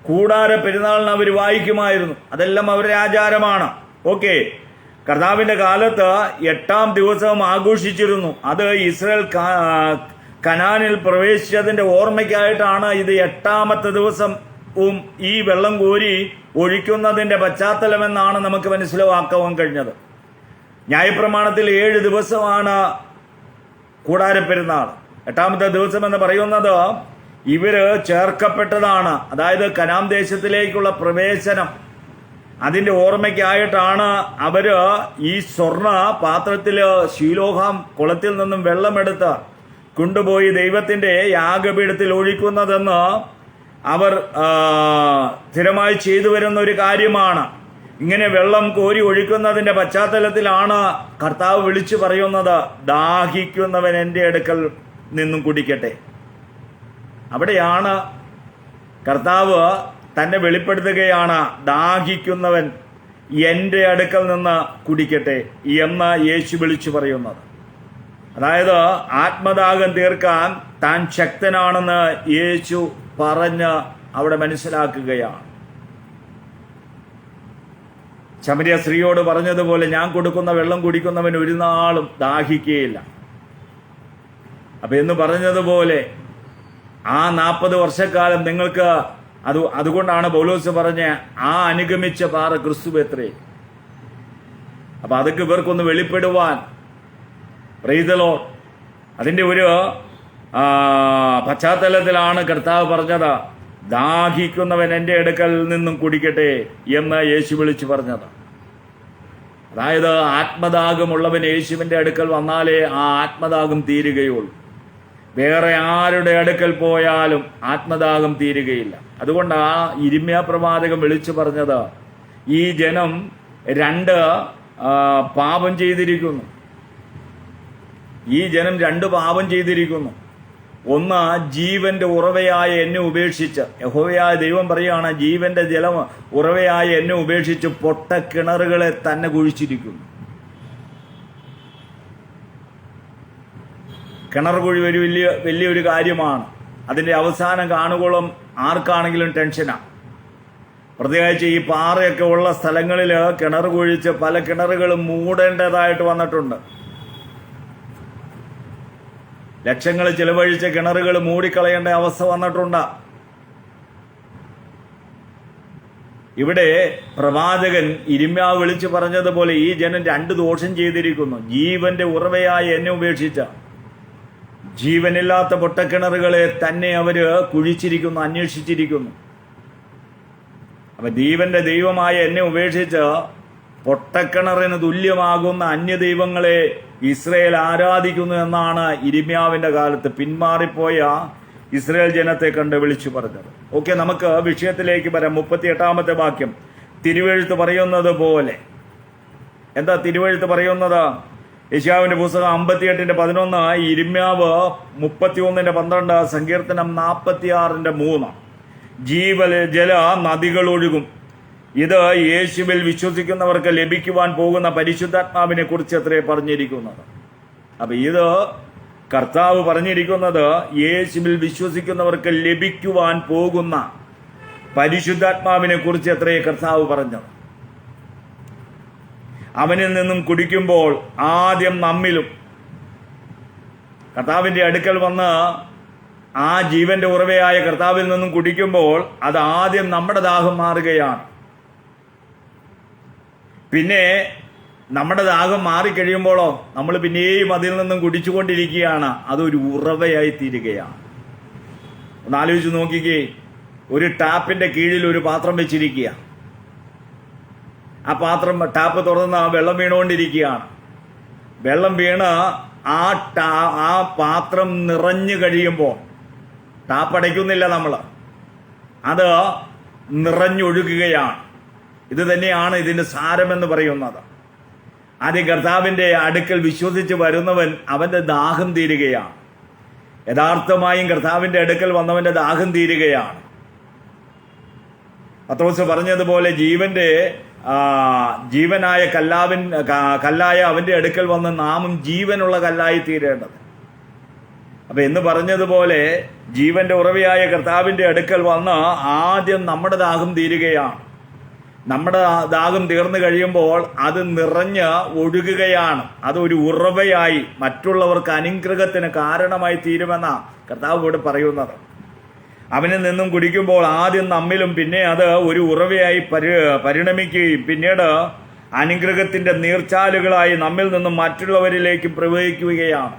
കൂടാര പെരുന്നാളിന് അവർ വായിക്കുമായിരുന്നു. അതെല്ലാം അവരുടെ ആചാരമാണ്. ഓക്കെ, കർത്താവിന്റെ കാലത്ത് 8-ാം ദിവസം ആഘോഷിച്ചിരുന്നു. അത് ഇസ്രായേൽ കനാനിൽ പ്രവേശിച്ചതിന്റെ ഓർമ്മയ്ക്കായിട്ടാണ് ഇത് 8-ാമത്തെ ദിവസവും ഈ വെള്ളം കോരി ഒഴിക്കുന്നതിന്റെ പശ്ചാത്തലമെന്നാണ് നമുക്ക് മനസ്സിലാക്കാൻ കഴിഞ്ഞത്. ന്യായപ്രമാണത്തിൽ 7 ദിവസമാണ് കൂടാരപ്പെരുന്നാൾ. 8-ാമത്തെ ദിവസം എന്ന് പറയുന്നത് ഇവര് ചേർക്കപ്പെട്ടതാണ്, അതായത് കനാൻ ദേശത്തിലേക്കുള്ള പ്രവേശനം. അതിന്റെ ഓർമ്മയ്ക്കായിട്ടാണ് അവര് ഈ സ്വർണ്ണ പാത്രത്തില് ശീലോഹാം കുളത്തിൽ നിന്നും വെള്ളമെടുത്ത് കൊണ്ടുപോയി ദൈവത്തിന്റെ യാഗപീഠത്തിൽ ഒഴിക്കുന്നതെന്ന് അവർ സ്ഥിരമായി ചെയ്തു വരുന്ന ഒരു കാര്യമാണ്. ഇങ്ങനെ വെള്ളം കോരി ഒഴിക്കുന്നതിന്റെ പശ്ചാത്തലത്തിലാണ് കർത്താവ് വിളിച്ചു പറയുന്നത്, ദാഹിക്കുന്നവൻ എൻ്റെ അടുക്കൽ നിന്നും കുടിക്കട്ടെ. അവിടെയാണ് കർത്താവ് തന്നെ വെളിപ്പെടുത്തുകയാണ്, ദാഹിക്കുന്നവൻ എൻ്റെ അടുക്കൽ നിന്ന് കുടിക്കട്ടെ എന്ന് യേശു വിളിച്ചു പറയുന്നത്. അതായത് ആത്മദാഹം തീർക്കാൻ താൻ ശക്തനാണെന്ന് യേശു പറഞ്ഞ് അവിടെ മനസ്സിലാക്കുകയാണ്. ശമരിയ സ്ത്രീയോട് പറഞ്ഞതുപോലെ, ഞാൻ കൊടുക്കുന്ന വെള്ളം കുടിക്കുന്നവൻ ഒരു നാളും ദാഹിക്കുകയില്ല. അപ്പൊ എന്ന് പറഞ്ഞതുപോലെ ആ 40 വർഷക്കാലം നിങ്ങൾക്ക് അതുകൊണ്ടാണ് പൗലോസ് പറഞ്ഞ ആ അനുഗമിച്ച പാറ ക്രിസ്തു എത്രേ. അപ്പൊ അതൊക്കെ ഇവർക്കൊന്ന് വെളിപ്പെടുവാൻ പ്രൈതലോ അതിന്റെ ഒരു പശ്ചാത്തലത്തിലാണ് കർത്താവ് പറഞ്ഞത്, ദാഹിക്കുന്നവൻ എൻ്റെ അടുക്കൽ നിന്നും കുടിക്കട്ടെ എന്ന് യേശു വിളിച്ചു പറഞ്ഞത്. അതായത് ആത്മദാഹമുള്ളവൻ യേശുവിൻ്റെ അടുക്കൽ വന്നാലേ ആ ആത്മദാഹം തീരുകയുള്ളൂ. വേറെ ആരുടെ അടുക്കൽ പോയാലും ആത്മദാഹം തീരുകയില്ല. അതുകൊണ്ട് ആ ഇരിമ്യാ പ്രവാചകൻ വിളിച്ചു പറഞ്ഞത്, ഈ ജനം 2 പാപം ചെയ്തിരിക്കുന്നു. ഈ ജനം 2 പാപം ചെയ്തിരിക്കുന്നു. ഒന്ന്, ജീവന്റെ ഉറവയായ എന്നെ ഉപേക്ഷിച്ച്, യഹോവയായ ദൈവം പറയുകയാണ്, ജീവന്റെ ജലം ഉറവയായ എന്നെ ഉപേക്ഷിച്ച് പൊട്ട കിണറുകളെ തന്നെ കുഴിച്ചിരിക്കുന്നു. കിണർ കുഴി ഒരു വലിയൊരു കാര്യമാണ്. അതിന്റെ അവസാനം കാണുകോളം ആർക്കാണെങ്കിലും ടെൻഷനാണ്. പ്രത്യേകിച്ച് ഈ പാറയൊക്കെ ഉള്ള സ്ഥലങ്ങളിൽ കിണർ കുഴിച്ച് പല കിണറുകളും മൂടേണ്ടതായിട്ട് വന്നിട്ടുണ്ട്. ലക്ഷങ്ങൾ ചിലവഴിച്ച കിണറുകൾ മൂടിക്കളയേണ്ട അവസ്ഥ വന്നിട്ടുണ്ട്. ഇവിടെ പ്രവാചകൻ ഇരിമ്യാവ് വിളിച്ചു പറഞ്ഞതുപോലെ ഈ ജനം 2 ദോഷം ചെയ്തിരിക്കുന്നു. ജീവന്റെ ഉറവയായ എന്നെ ഉപേക്ഷിച്ച ജീവനില്ലാത്ത പൊട്ടക്കിണറുകളെ തന്നെ അവര് കുഴിച്ചിരിക്കുന്നു, അന്വേഷിച്ചിരിക്കുന്നു. അപ്പൊ ജീവന്റെ ദൈവമായ എന്നെ ഉപേക്ഷിച്ച് പൊട്ടക്കിണറിന് തുല്യമാകുന്ന അന്യദൈവങ്ങളെ ഇസ്രയേൽ ആരാധിക്കുന്നു എന്നാണ് ഇരിമ്യാവിന്റെ കാലത്ത് പിന്മാറിപ്പോയ ഇസ്രയേൽ ജനത്തെ കണ്ട് വിളിച്ചു പറഞ്ഞത്. ഓക്കെ, നമുക്ക് വിഷയത്തിലേക്ക് വരാം. 38-ാമത്തെ വാക്യം തിരുവെഴുത്ത് പറയുന്നത് പോലെ. എന്താ തിരുവെഴുത്ത് പറയുന്നത്? യെശയ്യാവിന്റെ പുസ്തകം 58:11, ഇരിമ്യാവ് 31:12, സങ്കീർത്തനം 46:3. ജല നദികൾ ഒഴുകും. ഇത് യേശുവിൽ വിശ്വസിക്കുന്നവർക്ക് ലഭിക്കുവാൻ പോകുന്ന പരിശുദ്ധാത്മാവിനെ കുറിച്ച് അത്രേ പറഞ്ഞിരിക്കുന്നത്. അപ്പൊ ഇത് കർത്താവ് പറഞ്ഞിരിക്കുന്നത് യേശുവിൽ വിശ്വസിക്കുന്നവർക്ക് ലഭിക്കുവാൻ പോകുന്ന പരിശുദ്ധാത്മാവിനെ കുറിച്ച് അത്രേ കർത്താവ് പറഞ്ഞത്. അവനിൽ നിന്നും കുടിക്കുമ്പോൾ ആദ്യം നമ്മിലും, കർത്താവിന്റെ അടുക്കൽ വന്ന് ആ ജീവന്റെ ഉറവയായ കർത്താവിൽ നിന്നും കുടിക്കുമ്പോൾ അത് ആദ്യം നമ്മുടെ ദാഹം മാറുകയാണ്. പിന്നെ നമ്മുടെ ദാഹം മാറിക്കഴിയുമ്പോഴോ നമ്മൾ പിന്നെയും അതിൽ നിന്നും കുടിച്ചുകൊണ്ടിരിക്കുകയാണ്. അതൊരു ഉറവയായി തീരുകയാണ്. ഒന്ന് ആലോചിച്ച് നോക്കിക്കേ, ഒരു ടാപ്പിന്റെ കീഴിൽ ഒരു പാത്രം വെച്ചിരിക്കുക. ആ പാത്രം ടാപ്പ് തുറന്ന് വെള്ളം വീണുകൊണ്ടിരിക്കുകയാണ്. വെള്ളം വീണ് ആ പാത്രം നിറഞ്ഞു കഴിയുമ്പോൾ ടാപ്പ് അടയ്ക്കുന്നില്ല, നമ്മൾ അത് നിറഞ്ഞൊഴുകുകയാണ്. ഇത് തന്നെയാണ് ഇതിന്റെ സാരമെന്ന് പറയുന്നത്. ആദ്യം കർത്താവിന്റെ അടുക്കൽ വിശ്വസിച്ച് വരുന്നവൻ അവന്റെ ദാഹം തീരുകയാണ്. യഥാർത്ഥമായും കർത്താവിന്റെ അടുക്കൽ വന്നവന്റെ ദാഹം തീരുകയാണ്. പത്രോസ് പറഞ്ഞതുപോലെ ജീവനായ കല്ലായ അവന്റെ അടുക്കൽ വന്ന് നാമും ജീവനുള്ള കല്ലായി തീരേണ്ടത്. അപ്പൊ എന്ന് പറഞ്ഞതുപോലെ ജീവന്റെ ഉറവയായ കർത്താവിന്റെ അടുക്കൽ വന്ന് ആദ്യം നമ്മുടെ ദാഹം തീരുകയാണ്. നമ്മുടെ ദാഹം തീർന്നു കഴിയുമ്പോൾ അത് നിറഞ്ഞ് ഒഴുകുകയാണ്. അതൊരു ഉറവയായി മറ്റുള്ളവർക്ക് അനുഗ്രഹത്തിന് കാരണമായി തീരുമെന്ന കർത്താവ് ഇവിടെ പറയുന്നത്. അവനിൽ നിന്നും കുടിക്കുമ്പോൾ ആദ്യം നമ്മിലും, പിന്നെ അത് ഒരു ഉറവയായി പരിണമിക്കുകയും പിന്നീട് അനുഗ്രഹത്തിന്റെ നീർച്ചാലുകളായി നമ്മിൽ നിന്നും മറ്റുള്ളവരിലേക്ക് പ്രവഹിക്കുകയാണ്.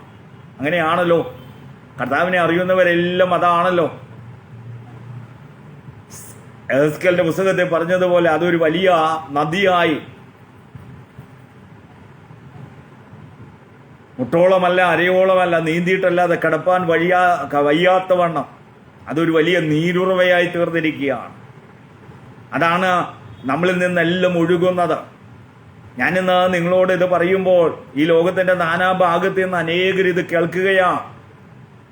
അങ്ങനെയാണല്ലോ കർത്താവിനെ അറിയുന്നവരെല്ലാം അതാണല്ലോ. എഹെസ്കേലിന്റെ പുസ്തകത്തിൽ പറഞ്ഞതുപോലെ അതൊരു വലിയ നദിയായി, മുട്ടോളമല്ല അരയോളമല്ല നീന്തിയിട്ടല്ലാതെ കടപ്പാൻ വയ്യാത്തവണ്ണം അതൊരു വലിയ നീരുറവയായി തീർന്നിരിക്കുകയാണ്. അതാണ് നമ്മളിൽ നിന്നെല്ലാം ഒഴുകുന്നത്. ഞാനിന്ന് നിങ്ങളോട് ഇത് പറയുമ്പോൾ ഈ ലോകത്തിന്റെ നാനാഭാഗത്ത് നിന്ന് അനേകർ ഇത് കേൾക്കുകയാണ്.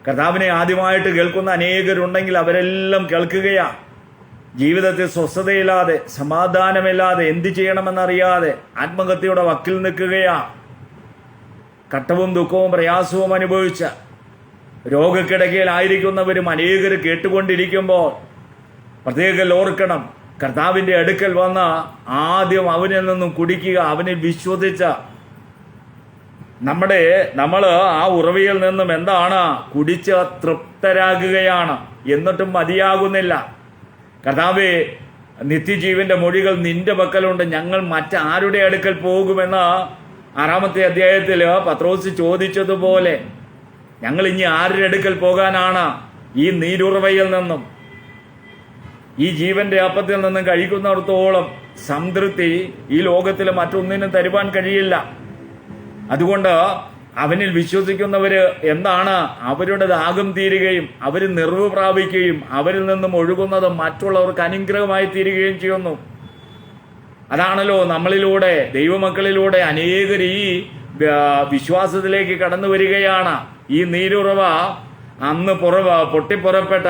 കർത്താവിനെ ആദ്യമായിട്ട് കേൾക്കുന്ന അനേകരുണ്ടെങ്കിൽ അവരെല്ലാം കേൾക്കുകയാണ്. ജീവിതത്തിൽ സ്വസ്ഥതയില്ലാതെ, സമാധാനമില്ലാതെ, എന്ത് ചെയ്യണമെന്നറിയാതെ ആത്മഹത്യയുടെ വക്കിൽ നിൽക്കുകയാണ്. കട്ടവും ദുഃഖവും പ്രയാസവും അനുഭവിച്ച രോഗക്കിടക്കയിലായിരിക്കുന്നവരും അനേകർ കേട്ടുകൊണ്ടിരിക്കുമ്പോൾ പ്രത്യേകം ഓർക്കണം, കർത്താവിന്റെ അടുക്കൽ വന്ന് ആദ്യം അവനിൽ നിന്നും കുടിക്കുക. അവനിൽ വിശ്വസിച്ച നമ്മൾ ആ ഉറവയിൽ നിന്നും എന്താണ് കുടിച്ച് തൃപ്തരാകുകയാണ്. എന്നിട്ടും മതിയാകുന്നില്ല. കർത്താവേ, നിത്യജീവന്റെ മൊഴികൾ നിന്റെ പക്കലുണ്ട്, ഞങ്ങൾ മറ്റാരുടെ അടുക്കൽ പോകുമെന്ന് 6-ാമത്തെ അധ്യായത്തിൽ പത്രോസ് ചോദിച്ചതുപോലെ ഞങ്ങൾ ഇനി ആരുടെ അടുക്കൽ പോകാനാണ്? ഈ നീരുറവയിൽ നിന്നും, ഈ ജീവന്റെ അപ്പത്തിൽ നിന്നും കഴിക്കുന്നിടത്തോളം സംതൃപ്തി ഈ ലോകത്തിൽ മറ്റൊന്നിനും തരുവാൻ കഴിയില്ല. അതുകൊണ്ട് അവനിൽ വിശ്വസിക്കുന്നവര് എന്താണ്? അവരുടെ ദാഹം തീരുകയും അവർ നിറവ് പ്രാപിക്കുകയും അവരിൽ നിന്നും ഒഴുകുന്നത് മറ്റുള്ളവർക്ക് അനുഗ്രഹമായി തീരുകയും ചെയ്യുന്നു. അതാണല്ലോ നമ്മളിലൂടെ, ദൈവമക്കളിലൂടെ അനേകർ ഈ വിശ്വാസത്തിലേക്ക് കടന്നു വരികയാണ്. ഈ നീരുറവ അന്ന് പൊട്ടിപ്പുറപ്പെട്ട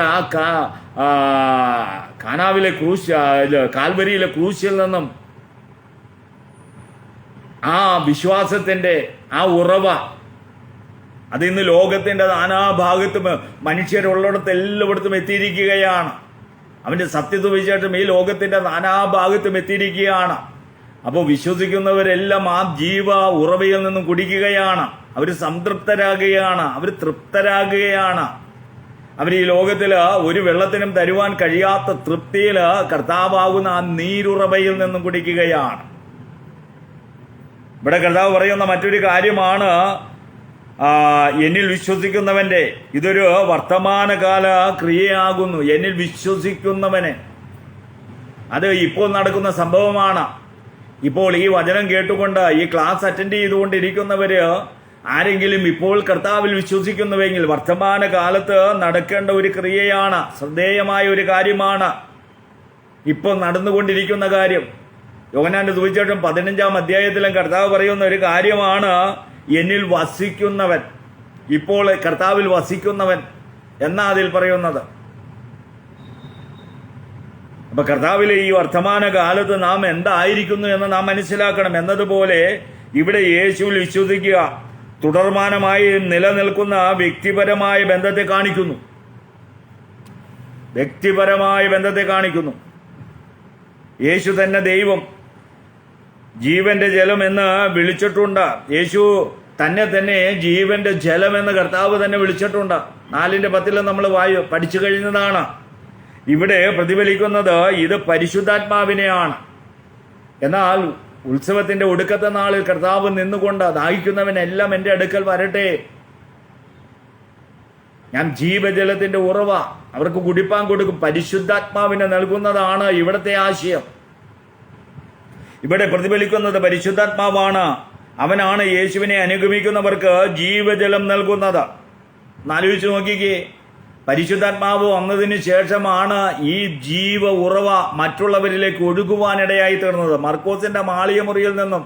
കാനാവിലെ കാൽവരിയിലെ ക്രൂശിൽ നിന്നും ആ വിശ്വാസത്തിന്റെ ആ ഉറവ അത് ഇന്ന് ലോകത്തിന്റെ നാനാഭാഗത്തും മനുഷ്യരുള്ളിടത്ത് എല്ലായിടത്തും എത്തിയിരിക്കുകയാണ്. അവന്റെ സത്യസുവിശേഷം ഈ ലോകത്തിന്റെ നാനാഭാഗത്തും എത്തിയിരിക്കുകയാണ്. അപ്പോൾ വിശ്വസിക്കുന്നവരെല്ലാം ആ ജീവ ഉറവയിൽ നിന്നും കുടിക്കുകയാണ്. അവർ സംതൃപ്തരാകുകയാണ്, അവർ തൃപ്തരാകുകയാണ്. അവർ ഈ ലോകത്തിൽ ഒരു വെള്ളത്തിനും തരുവാൻ കഴിയാത്ത തൃപ്തിയിൽ കർത്താവാകുന്ന ആ നീരുറവയിൽ നിന്നും കുടിക്കുകയാണ്. ഇവിടെ കർത്താവ് പറയുന്ന മറ്റൊരു കാര്യമാണ്, എന്നിൽ വിശ്വസിക്കുന്നവന്റെ, ഇതൊരു വർത്തമാനകാല ക്രിയയാകുന്നു. എന്നിൽ വിശ്വസിക്കുന്നവന്, അത് ഇപ്പോൾ നടക്കുന്ന സംഭവമാണ്. ഇപ്പോൾ ഈ വചനം കേട്ടുകൊണ്ട് ഈ ക്ലാസ് അറ്റൻഡ് ചെയ്തുകൊണ്ടിരിക്കുന്നവര് ആരെങ്കിലും ഇപ്പോൾ കർത്താവിൽ വിശ്വസിക്കുന്നുവെങ്കിൽ വർത്തമാന കാലത്ത് നടക്കേണ്ട ഒരു ക്രിയയാണ്, ശ്രദ്ധേയമായ ഒരു കാര്യമാണ് ഇപ്പോൾ നടന്നുകൊണ്ടിരിക്കുന്ന കാര്യം. യോഹന്നാന്റെ സുവിശേഷം 15-ാം അധ്യായത്തിലും കർത്താവ് പറയുന്ന ഒരു കാര്യമാണ്, എന്നിൽ വസിക്കുന്നവൻ, ഇപ്പോൾ കർത്താവിൽ വസിക്കുന്നവൻ എന്നാ അതിൽ പറയുന്നത്. അപ്പൊ കർത്താവിലെ ഈ വർത്തമാന കാലത്ത് നാം എന്തായിരിക്കുന്നു എന്ന് നാം മനസ്സിലാക്കണം. എന്നതുപോലെ ഇവിടെ യേശുവിൽ വിശ്വസിക്കുക തുടർമാനമായി നിലനിൽക്കുന്ന വ്യക്തിപരമായ ബന്ധത്തെ കാണിക്കുന്നു. വ്യക്തിപരമായ ബന്ധത്തെ കാണിക്കുന്നു. യേശു തന്നെ ദൈവം, ജീവന്റെ ജലം എന്ന് വിളിച്ചിട്ടുണ്ട്. യേശു തന്നെ ജീവന്റെ ജലം എന്ന് കർത്താവ് തന്നെ വിളിച്ചിട്ടുണ്ട്. 4:10 നമ്മൾ പഠിച്ചു കഴിഞ്ഞതാണ്. ഇവിടെ പ്രതിഫലിക്കുന്നത് ഇത് പരിശുദ്ധാത്മാവിനെയാണ്. എന്നാൽ ഉത്സവത്തിന്റെ ഒടുക്കത്തെ നാളിൽ കർത്താവ് നിന്നുകൊണ്ട് ദാഹിക്കുന്നവനെല്ലാം എൻ്റെ അടുക്കൽ വരട്ടെ, ഞാൻ ജീവജലത്തിന്റെ ഉറവ അവർക്ക് കുടിപ്പാൻ കൊടുക്കും, പരിശുദ്ധാത്മാവിനെ നൽകുന്നതാണ് ഇവിടുത്തെ ആശയം. ഇവിടെ പ്രതിഫലിക്കുന്നത് പരിശുദ്ധാത്മാവാണ്. അവനാണ് യേശുവിനെ അനുഗമിക്കുന്നവർക്ക് ജീവജലം നൽകുന്നത്. ആലോചിച്ച് നോക്കിക്കേ, പരിശുദ്ധാത്മാവ് വന്നതിന് ശേഷമാണ് ഈ ജീവ ഉറവ മറ്റുള്ളവരിലേക്ക് ഒഴുകുവാനിടയായി തീർന്നത്. മർക്കോസിന്റെ മാളിക മുറിയിൽ നിന്നും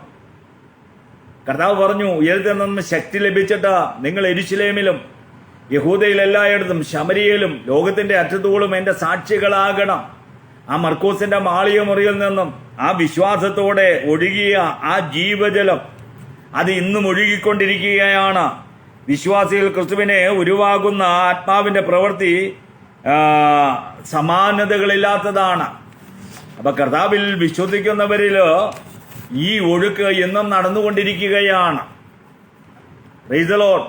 കർത്താവ് പറഞ്ഞു, ഉയരത്തിൽ നിന്നും ശക്തി ലഭിച്ചിട്ട് നിങ്ങൾ യെരൂശലേമിലും യഹൂദയിൽ എല്ലായിടത്തും ശമരിയയിലും ലോകത്തിന്റെ അറ്റത്തോളം എന്റെ സാക്ഷികളാകണം. ആ മർക്കോസിന്റെ മാളിക മുറിയിൽ നിന്നും ആ വിശ്വാസത്തോടെ ഒഴുകിയ ആ ജീവജലം അത് ഇന്നും ഒഴുകിക്കൊണ്ടിരിക്കുകയാണ്. വിശ്വാസികൾ ക്രിസ്തുവിനെ ഉരുവാകുന്ന ആത്മാവിന്റെ പ്രവൃത്തി സമാനതകളില്ലാത്തതാണ്. അപ്പൊ കർത്താവിൽ വിശ്വസിക്കുന്നവരില് ഈ ഒഴുക്ക് എന്നും നടന്നുകൊണ്ടിരിക്കുകയാണ്. Praise the Lord.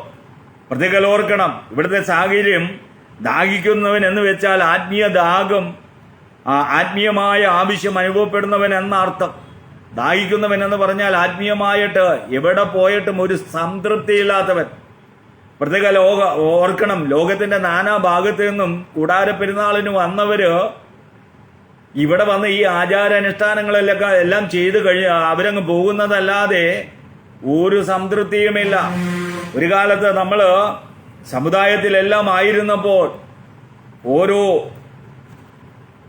പ്രത്യേകം ഓർക്കണം, ഇവിടുത്തെ സാഹചര്യം ദാഹിക്കുന്നവൻ എന്ന് വെച്ചാൽ ആത്മീയ ദാഹം, ആത്മീയമായ ആവശ്യം അനുഭവപ്പെടുന്നവൻ എന്ന അർത്ഥം. ദാഹിക്കുന്നവൻ എന്ന് പറഞ്ഞാൽ ആത്മീയമായിട്ട് എവിടെ പോയിട്ടും ഒരു സംതൃപ്തിയില്ലാത്തവൻ. പ്രത്യേക ഓർക്കണം, ലോകത്തിന്റെ നാനാ ഭാഗത്ത് നിന്നും കൂടാര പെരുന്നാളിന് വന്നവര് ഇവിടെ വന്ന് ഈ ആചാരാനുഷ്ഠാനങ്ങളെല്ലാം എല്ലാം ചെയ്ത് അവരങ്ങ് പോകുന്നതല്ലാതെ ഒരു സംതൃപ്തിയുമില്ല. ഒരു കാലത്ത് നമ്മള് സമുദായത്തിലെല്ലാം ആയിരുന്നപ്പോൾ ഓരോ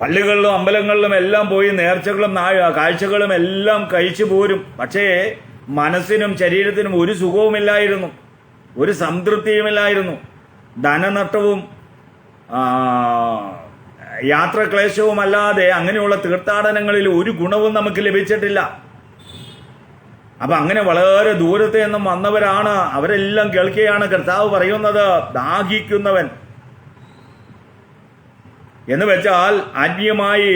പള്ളികളിലും അമ്പലങ്ങളിലും എല്ലാം പോയി നേർച്ചകളും കാഴ്ചകളും എല്ലാം കഴിച്ചു പോരും. പക്ഷേ മനസ്സിനും ശരീരത്തിനും ഒരു സുഖവുമില്ലായിരുന്നു, ഒരു സംതൃപ്തിയുമില്ലായിരുന്നു. ധനനഷ്ടവും യാത്രാക്ലേശവുമല്ലാതെ അങ്ങനെയുള്ള തീർത്ഥാടനങ്ങളിൽ ഒരു ഗുണവും നമുക്ക് ലഭിച്ചിട്ടില്ല. അപ്പൊ അങ്ങനെ വളരെ ദൂരത്ത് നിന്നും വന്നവരാണ്. അവരെല്ലാം കേൾക്കുകയാണ് കർത്താവ് പറയുന്നത്, ദാഹിക്കുന്നവൻ എന്ന് വെച്ചാൽ ആത്മീയമായി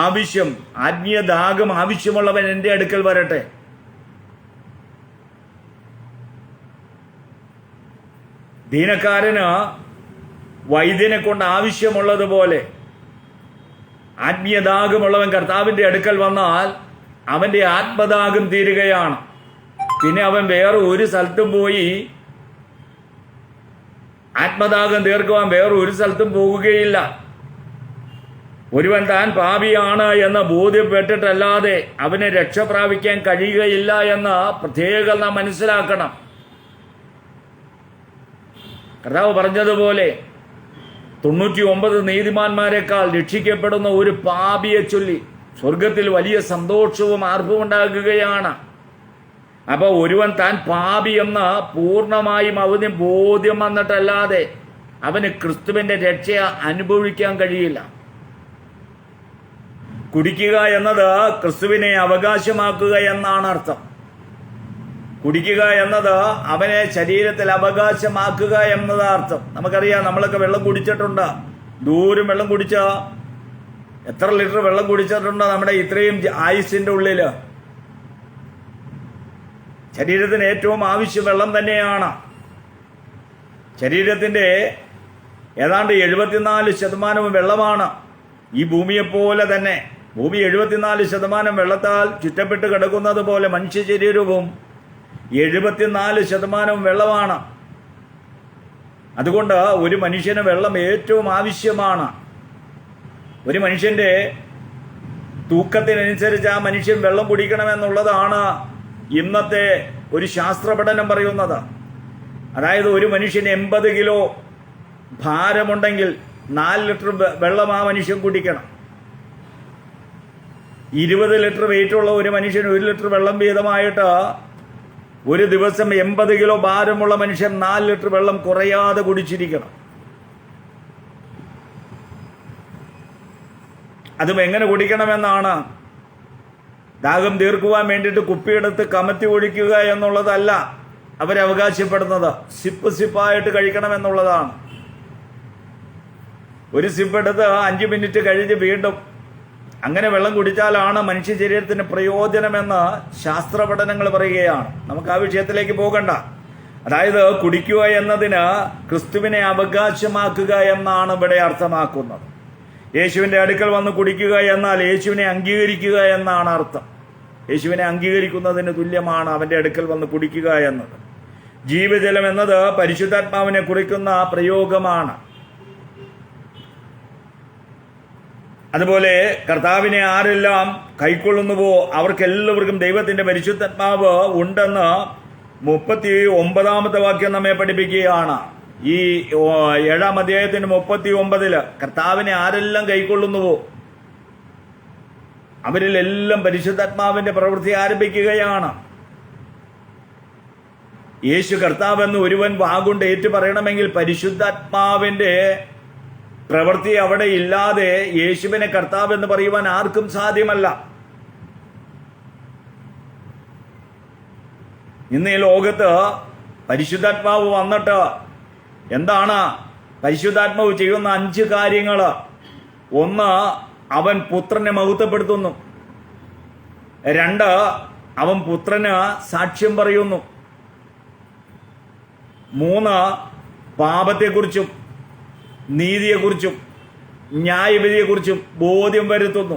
ആവശ്യം, ആത്മീയ ദാഹം ആവശ്യമുള്ളവൻ എൻ്റെ അടുക്കൽ വരട്ടെ. ദീനക്കാരന് വൈദ്യനെ കൊണ്ട് ആവശ്യമുള്ളതുപോലെ ആത്മീയദാഹമുള്ളവൻ കർത്താവിന്റെ അടുക്കൽ വന്നാൽ അവന്റെ ആത്മദാഹം തീരുകയാണ്. പിന്നെ അവൻ വേറെ ഒരു സ്ഥലത്തും പോയി ആത്മദാഹം തീർക്കുവാൻ വേറെ ഒരു സ്ഥലത്തും പോകുകയില്ല. ഒരുവൻ താൻ പാപിയാണ് എന്ന് ബോധ്യപ്പെട്ടിട്ടല്ലാതെ അവനെ രക്ഷ പ്രാപിക്കാൻ കഴിയുകയില്ല എന്ന് പ്രത്യേകം നാം മനസ്സിലാക്കണം. കർത്താവ് പറഞ്ഞതുപോലെ 99 നീതിമാന്മാരെക്കാൾ രക്ഷിക്കപ്പെടുന്ന ഒരു പാപിയെ ചൊല്ലി സ്വർഗത്തിൽ വലിയ സന്തോഷവും ആർപ്പും ഉണ്ടാകുകയാണ്. അപ്പൊ ഒരുവൻ താൻ പാപി എന്ന് പൂർണ്ണമായും അവന് ബോധ്യം വന്നിട്ടല്ലാതെ അവന് ക്രിസ്തുവിന്റെ രക്ഷ അനുഭവിക്കാൻ കഴിയില്ല. കുടിക്കുക എന്നത് ക്രിസ്തുവിനെ അവകാശമാക്കുക എന്നാണ് അർത്ഥം. കുടിക്കുക എന്നത് അവനെ ശരീരത്തിൽ അവകാശമാക്കുക എന്നതാ അർത്ഥം. നമുക്കറിയാം, നമ്മളൊക്കെ വെള്ളം കുടിച്ചിട്ടുണ്ട്. ദൂരം വെള്ളം കുടിച്ച എത്ര ലിറ്റർ വെള്ളം കുടിച്ചിട്ടുണ്ട് നമ്മുടെ ഇത്രയും ആയുസിന്റെ ഉള്ളില്. ശരീരത്തിന് ഏറ്റവും ആവശ്യം വെള്ളം തന്നെയാണ്. ശരീരത്തിൻ്റെ ഏതാണ്ട് 74% വെള്ളമാണ്. ഈ ഭൂമിയെപ്പോലെ തന്നെ ഭൂമി 74% വെള്ളത്താൽ ചുറ്റപ്പെട്ട് കിടക്കുന്നത് പോലെ മനുഷ്യ ശരീരവും 74% വെള്ളമാണ്. അതുകൊണ്ട് ഒരു മനുഷ്യന് വെള്ളം ഏറ്റവും ആവശ്യമാണ്. ഒരു മനുഷ്യൻ്റെ തൂക്കത്തിനനുസരിച്ച് ആ മനുഷ്യൻ വെള്ളം കുടിക്കണമെന്നുള്ളതാണ് ഇന്നത്തെ ഒരു ശാസ്ത്ര പഠനം പറയുന്നത്. അതായത് ഒരു മനുഷ്യന് 80 കിലോ ഭാരമുണ്ടെങ്കിൽ 4 ലിറ്റർ വെള്ളം ആ മനുഷ്യൻ കുടിക്കണം. 20 ലിറ്റർ വെയിറ്റുള്ള ഒരു മനുഷ്യന് 1 ലിറ്റർ വെള്ളം വീതമായിട്ട് ഒരു ദിവസം 80 കിലോ ഭാരമുള്ള മനുഷ്യൻ 4 ലിറ്റർ വെള്ളം കുറയാതെ കുടിച്ചിരിക്കണം. അതും എങ്ങനെ കുടിക്കണമെന്നാണ്. ദാഹം തീർക്കുവാൻ വേണ്ടിയിട്ട് കുപ്പിയെടുത്ത് കമത്തി ഒഴിക്കുക എന്നുള്ളതല്ല അവരവകാശപ്പെടുന്നത്. സിപ്പ് സിപ്പായിട്ട് കഴിക്കണമെന്നുള്ളതാണ്. ഒരു സിപ്പ് എടുത്ത് 5 മിനിറ്റ് കഴിഞ്ഞ് വീണ്ടും അങ്ങനെ വെള്ളം കുടിച്ചാലാണ് മനുഷ്യ ശരീരത്തിന് പ്രയോജനമെന്ന് ശാസ്ത്ര പഠനങ്ങൾ പറയുകയാണ്. നമുക്ക് ആ വിഷയത്തിലേക്ക് പോകണ്ട. അതായത് കുടിക്കുക എന്നതിന് ക്രിസ്തുവിനെ അവകാശമാക്കുക എന്നാണ് ഇവിടെ അർത്ഥമാക്കുന്നത്. യേശുവിൻ്റെ അടുക്കൽ വന്ന് കുടിക്കുക എന്നാൽ യേശുവിനെ അംഗീകരിക്കുക എന്നാണ് അർത്ഥം. യേശുവിനെ അംഗീകരിക്കുന്നതിന് തുല്യമാണ് അവൻ്റെ അടുക്കൽ വന്ന് കുടിക്കുക എന്നത്. ജീവജലം എന്നത് പരിശുദ്ധാത്മാവിനെ കുറിക്കുന്ന പ്രയോഗമാണ്. അതുപോലെ കർത്താവിനെ ആരെല്ലാം കൈക്കൊള്ളുന്നുവോ അവർക്കെല്ലാവർക്കും ദൈവത്തിന്റെ പരിശുദ്ധാത്മാവ് ഉണ്ടെന്ന് 39 വാക്യം നമ്മെ പഠിപ്പിക്കുകയാണ്. ഈ 7-ാം അധ്യായത്തിന്റെ 39 കർത്താവിനെ ആരെല്ലാം കൈക്കൊള്ളുന്നുവോ അവരിലെല്ലാം പരിശുദ്ധാത്മാവിന്റെ പ്രവൃത്തി ആരംഭിക്കുകയാണ്. യേശു കർത്താവെന്ന് ഒരുവൻ വാഗുണ്ട് ഏറ്റു പറയണമെങ്കിൽ പരിശുദ്ധാത്മാവിന്റെ പ്രവൃത്തി അവിടെ ഇല്ലാതെ യേശുവിനെ കർത്താവ് എന്ന് പറയുവാൻ ആർക്കും സാധ്യമല്ല. ഇന്ന് ഈ ലോകത്ത് പരിശുദ്ധാത്മാവ് വന്നിട്ട് എന്താണ് പരിശുദ്ധാത്മാവ് ചെയ്യുന്ന 5 കാര്യങ്ങൾ? 1, അവൻ പുത്രനെ മഹത്വപ്പെടുത്തുന്നു. 2, അവൻ പുത്രന് സാക്ഷ്യം പറയുന്നു. 3, പാപത്തെക്കുറിച്ചും നീതിയെക്കുറിച്ചും ന്യായവിധിയെക്കുറിച്ചും ബോധ്യം വരുത്തുന്നു.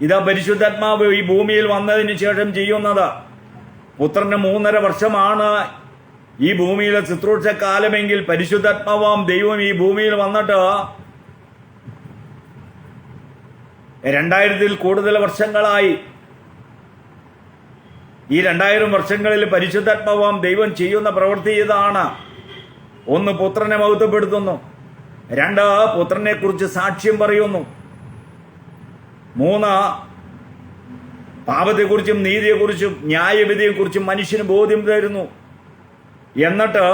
ഇതാ പരിശുദ്ധാത്മാവ് ഈ ഭൂമിയിൽ വന്നതിന് ശേഷം ചെയ്യുന്നത്. പുത്രന് 3.5 വർഷമാണ് ഈ ഭൂമിയിലെ ശുശ്രൂഷ കാലമെങ്കിൽ പരിശുദ്ധാത്മാവാം ദൈവം ഈ ഭൂമിയിൽ വന്നിട്ട് 2000-ൽ കൂടുതൽ വർഷങ്ങളായി. ഈ 2000 വർഷങ്ങളിൽ പരിശുദ്ധാത്മാവാം ദൈവം ചെയ്യുന്ന പ്രവൃത്തി ഇതാണ്. 1, പുത്രനെ മഹത്വപ്പെടുത്തുന്നു. 2, പുത്രനെ കുറിച്ച് സാക്ഷ്യം പറയുന്നു. 3, പാപത്തെക്കുറിച്ചും നീതിയെക്കുറിച്ചും ന്യായവിധിയെക്കുറിച്ചും മനുഷ്യന് ബോധ്യം തരുന്നു. എന്നിട്ട്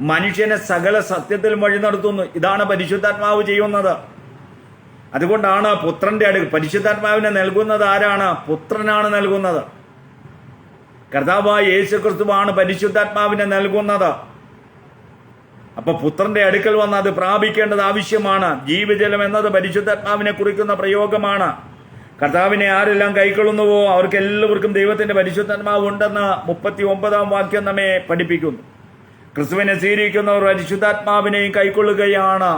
മനുഷ്യനെ സകല സത്യത്തിലും വഴി നടത്തുന്നു. ഇതാണ് പരിശുദ്ധാത്മാവ് ചെയ്യുന്നത്. അതുകൊണ്ടാണ് പുത്രന്റെ പരിശുദ്ധാത്മാവിനെ നൽകുന്നത് ആരാണ്? പുത്രനാണ് നൽകുന്നത്. കർത്താവായ യേശുക്രിസ്തുവാണ് പരിശുദ്ധാത്മാവിനെ നൽകുന്നത്. അപ്പൊ പുത്രന്റെ അടുക്കൽ വന്ന് അത് പ്രാപിക്കേണ്ടത് ആവശ്യമാണ്. ജീവജലം എന്നത് പരിശുദ്ധാത്മാവിനെ കുറിക്കുന്ന പ്രയോഗമാണ്. കർത്താവിനെ ആരെല്ലാം കൈക്കൊള്ളുന്നുവോ അവർക്ക് എല്ലാവർക്കും ദൈവത്തിന്റെ പരിശുദ്ധാത്മാവ് ഉണ്ടെന്ന് 39-ാം വാക്യം നമ്മെ പഠിപ്പിക്കുന്നു. ക്രിസ്തുവിനെ സ്വീകരിക്കുന്നവർ പരിശുദ്ധാത്മാവിനെയും കൈക്കൊള്ളുകയാണ്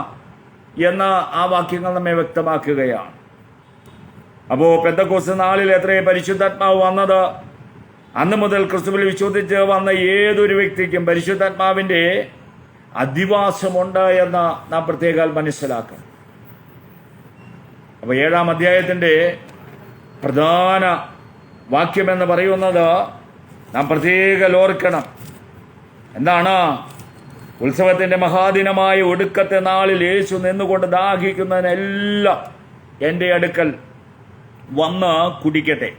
എന്ന് ആ വാക്യങ്ങൾ നമ്മെ വ്യക്തമാക്കുകയാണ്. അപ്പോ പെന്തക്കോസ്ത് നാളിൽ എത്രയും പരിശുദ്ധാത്മാവ് വന്നത്? അന്ന് മുതൽ ക്രിസ്തുവിൽ വിശ്വസിച്ച് വന്ന ഏതൊരു വ്യക്തിക്കും പരിശുദ്ധാത്മാവിന്റെ അധിവാസമുണ്ട് എന്ന് നാം പ്രത്യേകം മനസ്സിലാക്കണം. അപ്പോൾ 7-ാം അധ്യായത്തിന്റെ പ്രധാന വാക്യമെന്ന് പറയുന്നത് നാം പ്രത്യേകം ഓർക്കണം. എന്താണ്? ഉത്സവത്തിന്റെ മഹാദിനമായ ഒടുക്കത്തെ നാളിൽ യേശു നിന്നുകൊണ്ട് ദാഹിക്കുന്നതിനെല്ലാം എൻ്റെ അടുക്കൽ വന്ന് കുടിക്കട്ടെ.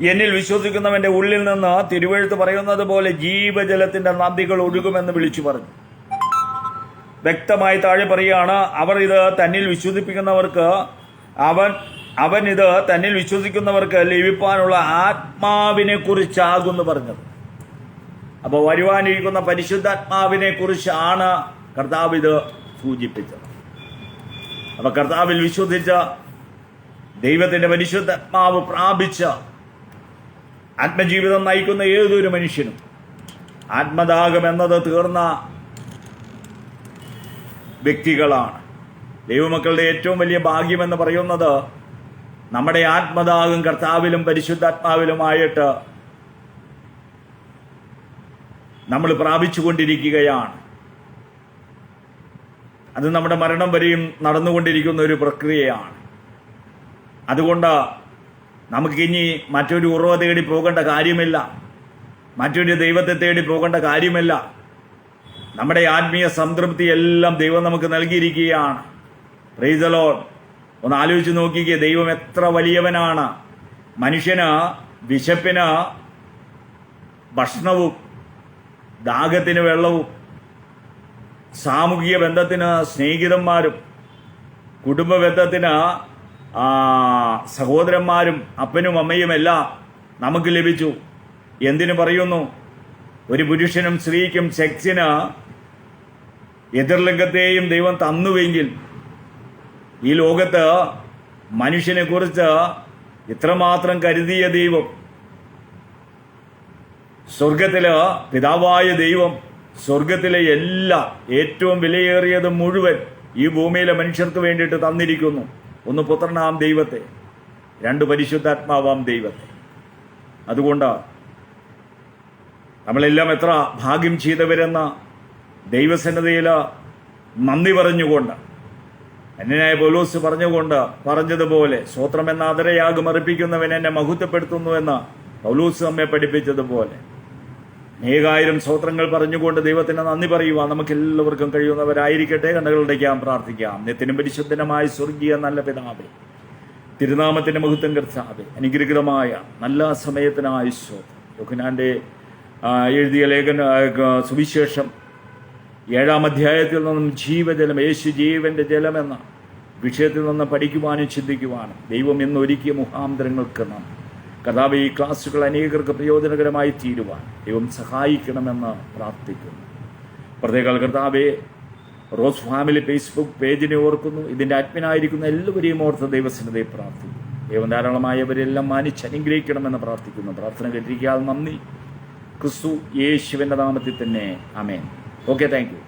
എന്നിൽ വിശ്വസിക്കുന്നവന്റെ ഉള്ളിൽ നിന്ന് തിരുവെഴുത്ത് പറയുന്നത് പോലെ ജീവജലത്തിന്റെ നദികൾ ഒഴുകുമെന്ന് വിളിച്ചു പറഞ്ഞു. വ്യക്തമായി താഴെ പറയുകയാണ്, അവർ ഇത് തന്നിൽ വിശ്വസിപ്പിക്കുന്നവർക്ക് അവൻ ഇത് തന്നിൽ വിശ്വസിക്കുന്നവർക്ക് ലഭിക്കാനുള്ള ആത്മാവിനെ കുറിച്ചാകുന്നു പറഞ്ഞത്. അപ്പോൾ വരുവാനിരിക്കുന്ന പരിശുദ്ധാത്മാവിനെ കുറിച്ചാണ് കർത്താവ് ഇത് സൂചിപ്പിച്ചത്. അപ്പൊ കർത്താവിൽ വിശ്വസിച്ച ദൈവത്തിന്റെ പരിശുദ്ധാത്മാവ് പ്രാപിച്ച ആത്മജീവിതം നയിക്കുന്ന ഏതൊരു മനുഷ്യനും ആത്മദാഹം എന്നത് തീർന്ന വ്യക്തികളാണ്. ദൈവമക്കളുടെ ഏറ്റവും വലിയ ഭാഗ്യമെന്ന് പറയുന്നത് നമ്മുടെ ആത്മദാഹം കർത്താവിലും പരിശുദ്ധാത്മാവിലുമായിട്ട് നമ്മൾ പ്രാപിച്ചുകൊണ്ടിരിക്കുകയാണ്. അത് നമ്മുടെ മരണം വരെയും നടന്നുകൊണ്ടിരിക്കുന്ന ഒരു പ്രക്രിയയാണ്. അതുകൊണ്ട് നമുക്കിനി മറ്റൊരു ഉറവ തേടി പോകേണ്ട കാര്യമില്ല, മറ്റൊരു ദൈവത്തെ തേടി പോകേണ്ട കാര്യമില്ല. നമ്മുടെ ആത്മീയ സംതൃപ്തി എല്ലാം ദൈവം നമുക്ക് നൽകിയിരിക്കുകയാണ്. Praise the Lord. ഒന്ന് ആലോചിച്ച് നോക്കിക്കേ, ദൈവം എത്ര വലിയവനാണ്. മനുഷ്യന് വിശപ്പിന് ഭക്ഷണവും ദാഹത്തിന് വെള്ളവും സാമൂഹിക ബന്ധത്തിന് സ്നേഹിതന്മാരും കുടുംബ ബന്ധത്തിന് സഹോദരന്മാരും അപ്പനും അമ്മയും എല്ലാം നമുക്ക് ലഭിച്ചു. എന്തിനു പറയുന്നു? ഒരു പുരുഷനും സ്ത്രീക്കും സെക്സിന് എതിർലിംഗത്തെയും ദൈവം തന്നുവെങ്കിൽ ഈ ലോകത്ത് മനുഷ്യനെ കുറിച്ച് ഇത്രമാത്രം കരുതിയ ദൈവം, സ്വർഗത്തില് പിതാവായ ദൈവം സ്വർഗത്തിലെ എല്ലാം ഏറ്റവും വിലയേറിയത് മുഴുവൻ ഈ ഭൂമിയിലെ മനുഷ്യർക്ക് വേണ്ടിയിട്ട് തന്നിരിക്കുന്നു. ഒന്ന് പുത്രനാം ദൈവത്തെ, രണ്ട് പരിശുദ്ധാത്മാവാം ദൈവത്തെ. അതുകൊണ്ട് നമ്മളെല്ലാം എത്ര ഭാഗ്യം ചെയ്തവരെന്ന് ദൈവസന്നിധിയിൽ നന്ദി പറഞ്ഞുകൊണ്ട്, അന്യനായ പൗലോസ് പറഞ്ഞതുപോലെ സ്വോത്രമെന്ന അതരയാഗം അർപ്പിക്കുന്നവൻ എന്നെ മഹത്വപ്പെടുത്തുന്നുവെന്ന് പൗലോസ് നമ്മെ പഠിപ്പിച്ചതുപോലെ 1000 സ്വോത്രങ്ങൾ പറഞ്ഞുകൊണ്ട് ദൈവത്തിന് നന്ദി പറയുവാൻ നമുക്ക് എല്ലാവർക്കും കഴിയുന്നവരായിരിക്കട്ടെ. കണ്ണുകളുടേക്കാം, പ്രാർത്ഥിക്കാം. നിത്യനും പരിശുദ്ധനുമായ സ്വർഗീയ നല്ല പിതാവേ, തിരുനാമത്തിന്റെ മഹത്വം കർത്താവേ, അനുഗ്രഹീതമായ നല്ല സമയത്തിനായി സ്തോത്രം. യോഹന്നാന്റെ എഴുതിയ സുവിശേഷം 7-ാം അധ്യായത്തിൽ നിന്നും ജീവജലം, യേശു ജീവന്റെ ജലമെന്ന വിഷയത്തിൽ നിന്ന് പഠിക്കുവാനും ചിന്തിക്കുവാനും ദൈവം ഇന്ന് ഒരുക്കിയ മുഖാന്തരങ്ങൾക്ക് നാം കർത്താവ് ഈ ക്ലാസ്സുകൾ അനേകർക്ക് പ്രയോജനകരമായി തീരുവാൻ ദൈവം സഹായിക്കണമെന്ന് പ്രാർത്ഥിക്കുന്നു. പ്രത്യേക കർത്താവെ, റോസ് ഫാമിലി ഫേസ്ബുക്ക് പേജിനെ ഓർക്കുന്നു. ഇതിൻ്റെ അഡ്മിനായിരിക്കുന്ന എല്ലാവരെയും ഓർത്ത് ദൈവസന്നിധിയെ പ്രാർത്ഥിക്കുന്നു. ദൈവം ധാരാളമായവരെല്ലാം മാനിച്ച് അനുഗ്രഹിക്കണമെന്ന് പ്രാർത്ഥിക്കുന്നു. പ്രാർത്ഥന കേട്ടിരിക്കാൻ നന്ദി. ക്രിസ്തു യേശുവിൻ്റെ നാമത്തിൽ തന്നെ ആമേൻ. Okay, thank you.